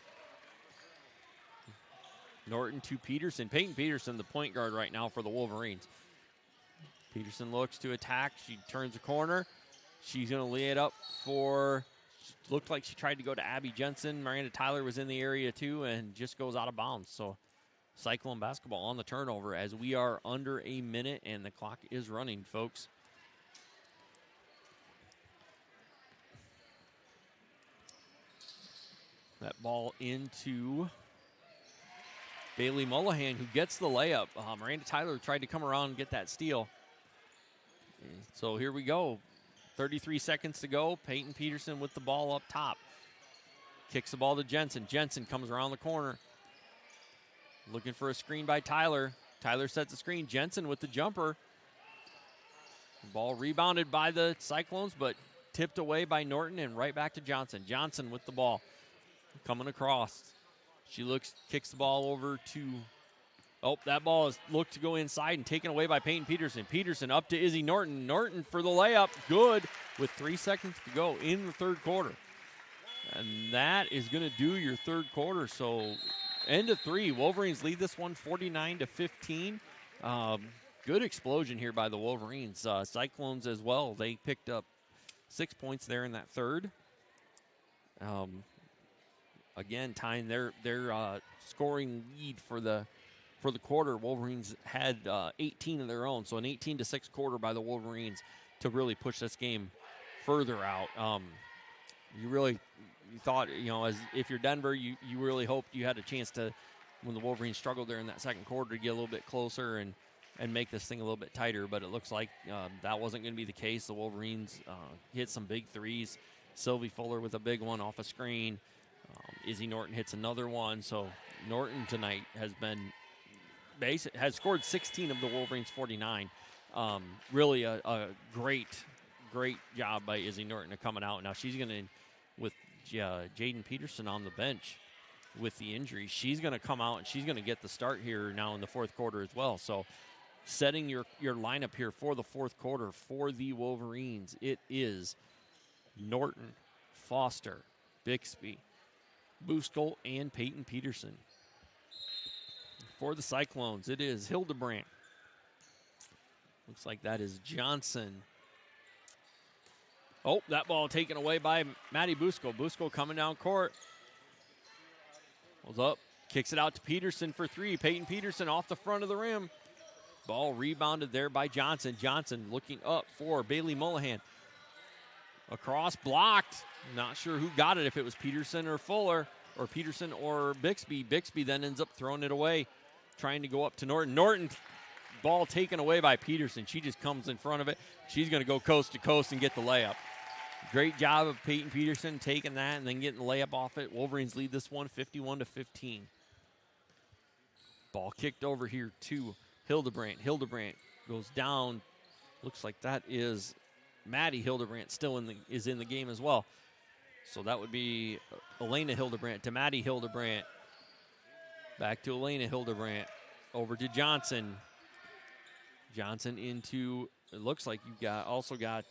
Norton to Peterson. Peyton Peterson, the point guard right now for the Wolverines. Peterson looks to attack. She turns the corner. She's going to lay it up for, looked like she tried to go to Abby Jensen. Miranda Tyler was in the area too and just goes out of bounds. So Cyclone basketball on the turnover as we are under a minute and the clock is running, folks. That ball into Bailey Mullihan, who gets the layup. Miranda Tyler tried to come around and get that steal. So here we go. 33 seconds to go. Peyton Peterson with the ball up top. Kicks the ball to Jensen. Jensen comes around the corner. Looking for a screen by Tyler. Tyler sets the screen. Jensen with the jumper. Ball rebounded by the Cyclones, but tipped away by Norton and right back to Johnson. Johnson with the ball. Coming across. She kicks the ball over to... Oh, that ball is looked to go inside and taken away by Peyton Peterson. Peterson up to Izzy Norton. Norton for the layup. Good with 3 seconds to go in the third quarter. And that is going to do your third quarter. So end of three. Wolverines lead this one 49-15. Good explosion here by the Wolverines. Cyclones as well. They picked up 6 points there in that third. Again, tying their scoring lead for the quarter. Wolverines had 18 of their own, so an 18-6 quarter by the Wolverines to really push this game further out. You thought, as if you're Denver, you really hoped you had a chance to, when the Wolverines struggled there in that second quarter, to get a little bit closer and make this thing a little bit tighter, but it looks like that wasn't going to be the case. The Wolverines hit some big threes. Sylvie Fuller with a big one off a screen. Izzy Norton hits another one. So Norton tonight has scored 16 of the Wolverines' 49. Really a great job by Izzy Norton of coming out. Now she's going to, with Jaden Peterson on the bench with the injury, she's going to come out and she's going to get the start here now in the fourth quarter as well. So setting your lineup here for the fourth quarter for the Wolverines, it is Norton, Foster, Bixby, Buskell, and Peyton Peterson. For the Cyclones, it is Hildebrandt. Looks like that is Johnson. Oh, that ball taken away by Maddie Buskell. Buskell coming down court. Holds up, kicks it out to Peterson for three. Peyton Peterson off the front of the rim. Ball rebounded there by Johnson. Johnson looking up for Bailey Mullahan. Across, blocked. Not sure who got it, if it was Peterson or Fuller, or Peterson or Bixby. Bixby then ends up throwing it away, trying to go up to Norton. Norton, ball taken away by Peterson. She just comes in front of it. She's going to go coast to coast and get the layup. Great job of Peyton Peterson taking that and then getting the layup off it. Wolverines lead this one 51-15. Ball kicked over here to Hildebrandt. Hildebrandt goes down. Looks like that is Maddie Hildebrandt still is in the game as well. So that would be Elena Hildebrandt to Maddie Hildebrandt. Back to Elena Hildebrandt. Over to Johnson. Johnson into, it looks like you've also got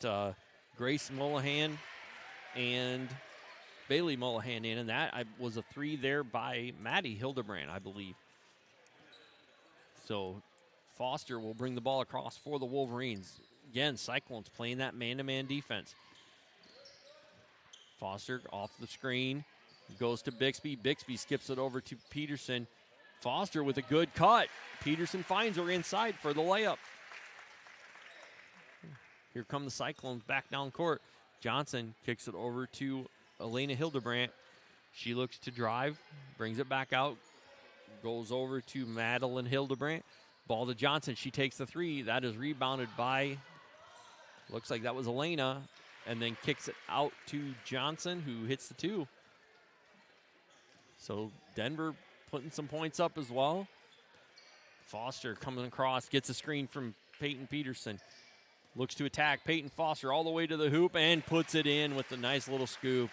Grace Mullahan and Bailey Mullahan in. And that was a three there by Maddie Hildebrandt, I believe. So Foster will bring the ball across for the Wolverines. Again, Cyclones playing that man-to-man defense. Foster off the screen, goes to Bixby. Bixby skips it over to Peterson. Foster with a good cut. Peterson finds her inside for the layup. Here come the Cyclones back down court. Johnson kicks it over to Elena Hildebrandt. She looks to drive, brings it back out, goes over to Madeline Hildebrandt. Ball to Johnson. She takes the three. That is rebounded by, looks like that was Elena, and then kicks it out to Johnson, who hits the two. So Denver putting some points up as well. Foster coming across, gets a screen from Peyton Peterson. Looks to attack. Peyton Foster all the way to the hoop and puts it in with a nice little scoop.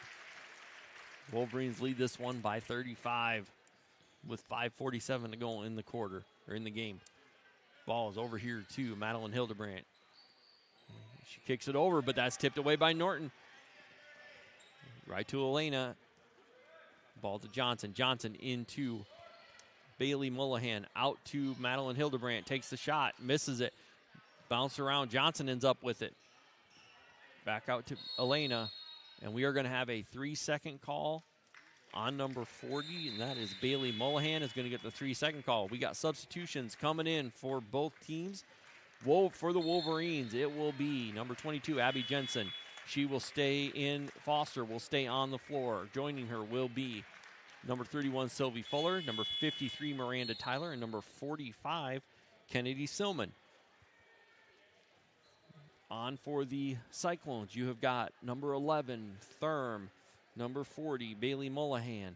Wolverines lead this one by 35 with 5:47 to go in the quarter, or in the game. Ball is over here to Madeline Hildebrandt. She kicks it over, but that's tipped away by Norton. Right to Elena. Ball to Johnson. Johnson into Bailey Mullahan. Out to Madeline Hildebrandt. Takes the shot. Misses it. Bounce around. Johnson ends up with it. Back out to Elena. And we are going to have a 3-second call on number 40, and that is Bailey Mullahan is going to get the 3-second call. We got substitutions coming in for both teams. For the Wolverines, it will be number 22, Abby Jensen. She will stay in. Foster will stay on the floor. Joining her will be number 31, Sylvie Fuller, number 53, Miranda Tyler, and number 45, Kennedy Silman. On for the Cyclones, you have got number 11, Thurm, number 40, Bailey Mullahan,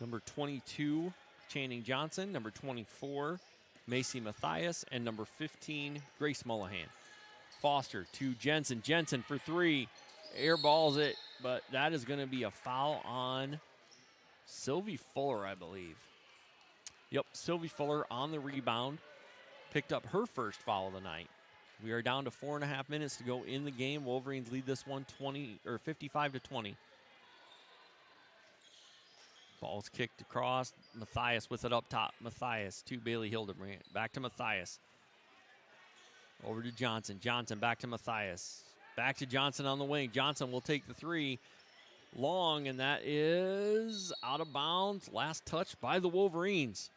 number 22, Channing Johnson, number 24, Macy Mathias, and number 15, Grace Mullahan. Foster to Jensen. Jensen for three. Air balls it, but that is going to be a foul on Sylvie Fuller, I believe. Yep, Sylvie Fuller on the rebound. Picked up her first foul of the night. We are down to 4.5 minutes to go in the game. Wolverines lead this one 55-20. Ball's kicked across. Mathias with it up top. Mathias to Bailey Hildebrandt. Back to Mathias. Over to Johnson. Johnson back to Mathias. Back to Johnson on the wing. Johnson will take the three. Long, and that is out of bounds. Last touch by the Wolverines.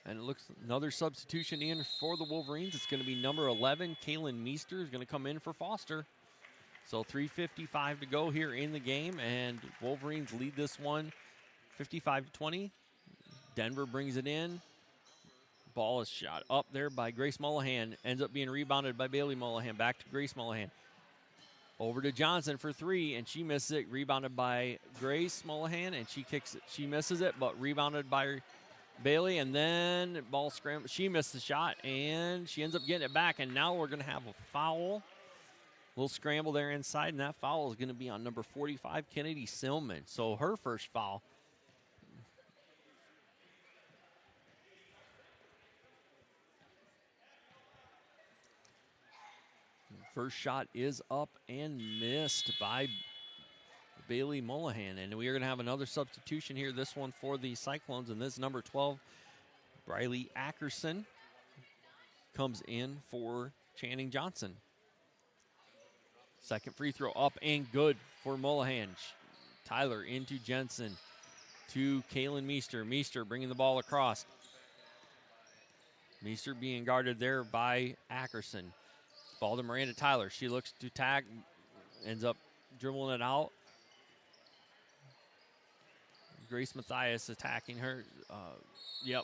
And it looks another substitution in for the Wolverines. It's going to be number 11, Kaylin Meester, is going to come in for Foster. So 3:55 to go here in the game, and Wolverines lead this one 55-20. Denver brings it in. Ball is shot up there by Grace Mullahan. Ends up being rebounded by Bailey Mullahan. Back to Grace Mullahan. Over to Johnson for three, and she misses it. Rebounded by Grace Mullahan, and she kicks it. She misses it, but rebounded by Bailey, and then ball scramble. She missed the shot, and she ends up getting it back, and now we're going to have a foul. Little scramble there inside, and that foul is going to be on number 45, Kennedy Silman. So her first foul. First shot is up and missed by Bailey Mullahan. And we are going to have another substitution here, this one for the Cyclones, and this number 12, Briley Ackerson, comes in for Channing Johnson. Second free throw up and good for Mullahan. Tyler into Jensen to Kaylin Meester. Meester bringing the ball across. Meester being guarded there by Ackerson. Ball to Miranda Tyler. She looks to tag, ends up dribbling it out. Grace Mathias attacking her. Yep.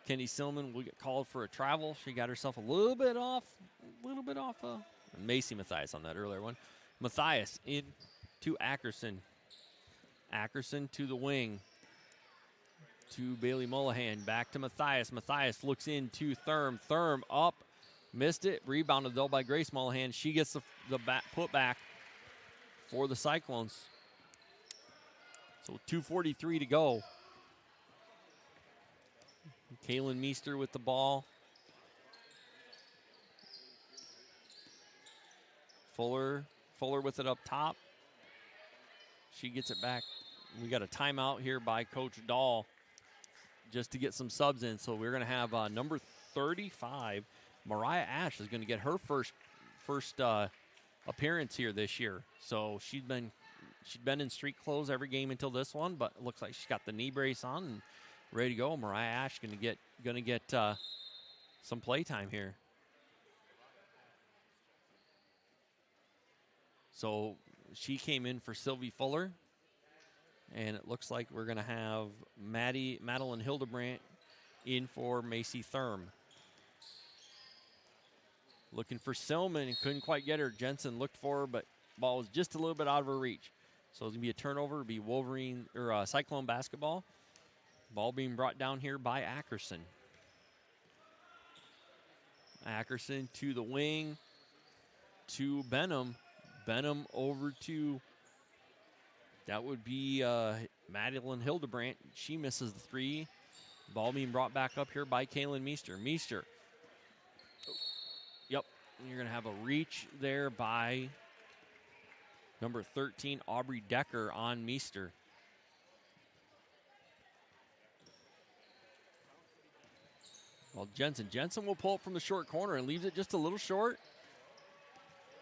Kenny Silman will get called for a travel. She got herself a little bit off. Macy Mathias on that earlier one. Mathias in to Ackerson. Ackerson to the wing. To Bailey Mullahan. Back to Mathias. Mathias looks into Thurm. Thurm up. Missed it. Rebounded, though, by Grace Mullahan. She gets the put back for the Cyclones. So 2:43 to go. Kaylin Meester with the ball. Fuller with it up top. She gets it back. We got a timeout here by Coach Dahl just to get some subs in. So we're going to have number 35, Mariah Ash, is going to get her first appearance here this year. So she'd been in street clothes every game until this one, but it looks like she's got the knee brace on and ready to go. Mariah Ash going to get some play time here. So she came in for Sylvie Fuller, and it looks like we're going to have Madeline Hildebrandt in for Macy Thurm. Looking for Silman and couldn't quite get her. Jensen looked for her, but ball was just a little bit out of her reach. So it's going to be a turnover. It'll be Wolverine or Cyclone basketball. Ball being brought down here by Ackerson. Ackerson to the wing to Benham. Benham over to, that would be Madeline Hildebrandt. She misses the three. Ball being brought back up here by Kaylin Meester. Meester. Yep. You're going to have a reach there by number 13, Aubrey Decker on Meester. Well, Jensen will pull it from the short corner and leaves it just a little short.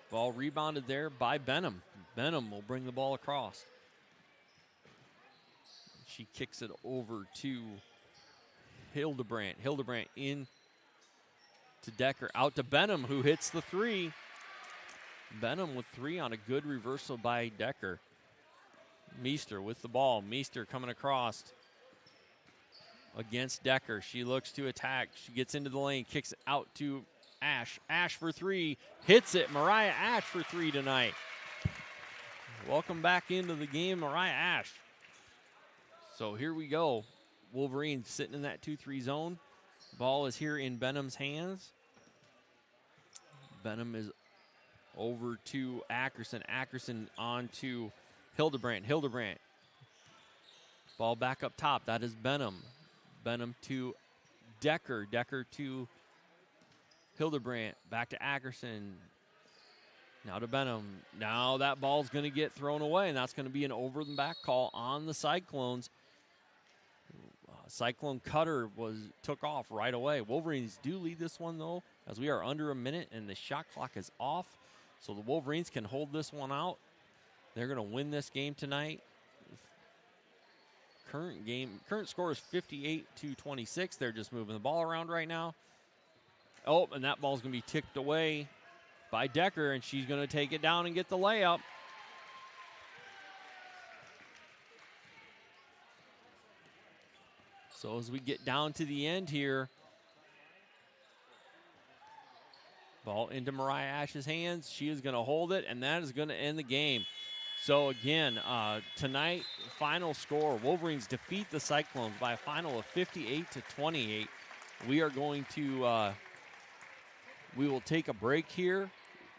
Ball rebounded there by Benham. Benham will bring the ball across. She kicks it over to Hildebrandt. Hildebrandt in to Decker. Out to Benham, who hits the three. Benham with three on a good reversal by Decker. Meester with the ball. Meester coming across. against Decker. She looks to attack. She gets into the lane, kicks it out to Ash. Ash for three, hits it. Mariah Ash for three tonight. Welcome back into the game, Mariah Ash. So here we go. Wolverines sitting in that 2-3 zone. Ball is here in Benham's hands. Benham is over to Ackerson. Ackerson on to Hildebrandt. Hildebrandt. Ball back up top. That is Benham. Benham to Decker. Decker to Hildebrandt. Back to Ackerson. Now to Benham. Now that ball's going to get thrown away, and that's going to be an over-the-back call on the Cyclones. Cyclone Cutter took off right away. Wolverines do lead this one, though, as we are under a minute, and the shot clock is off. So the Wolverines can hold this one out. They're going to win this game tonight. Current score is 58-26. They're just moving the ball around right now. Oh, and that ball's going to be ticked away by Decker, and she's going to take it down and get the layup. So as we get down to the end here, ball into Mariah Ash's hands. She is going to hold it, and that is going to end the game. So again, tonight, final score, Wolverines defeat the Cyclones by a final of 58-28. We are going to, we will take a break here.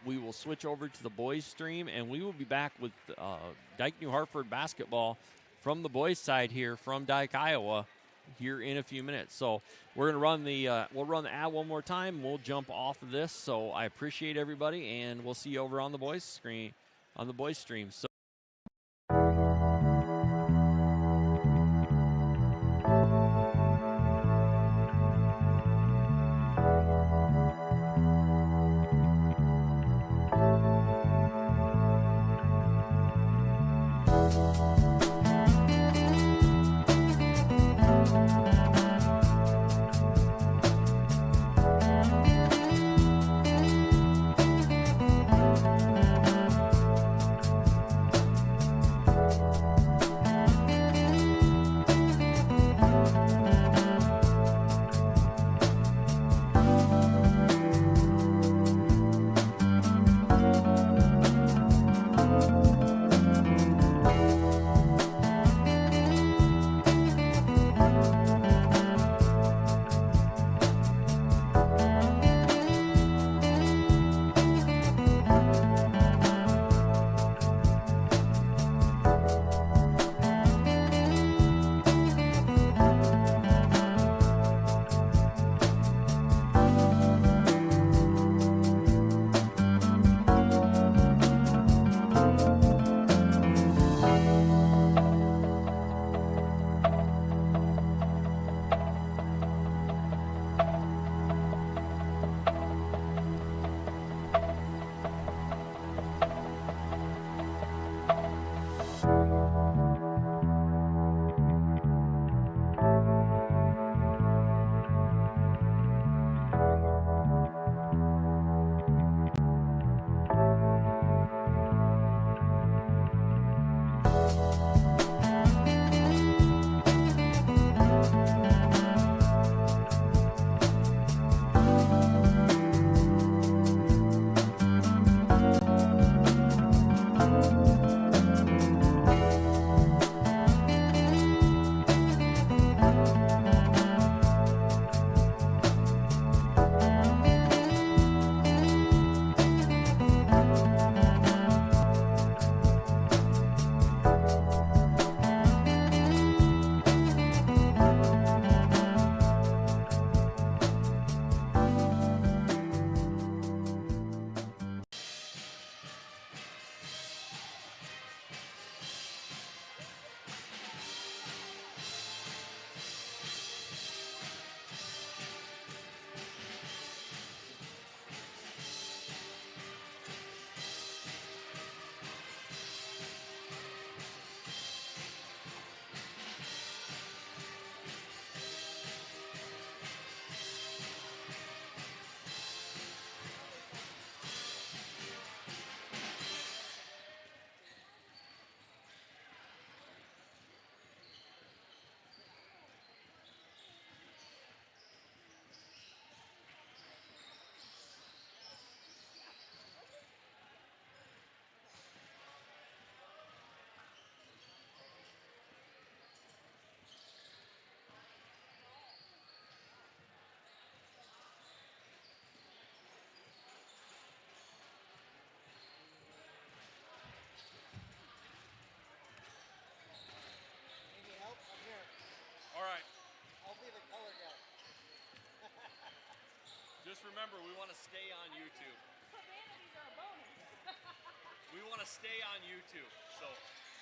We will switch over to the boys stream, and we will be back with Dike-New Hartford basketball from the boys side here from Dike, Iowa, here in a few minutes. So we're going to run we'll run the ad one more time. We'll jump off of this. So I appreciate everybody, and we'll see you over on the boys stream. So remember, we want to stay on YouTube. Profanities are a bonus. We want to stay on YouTube, so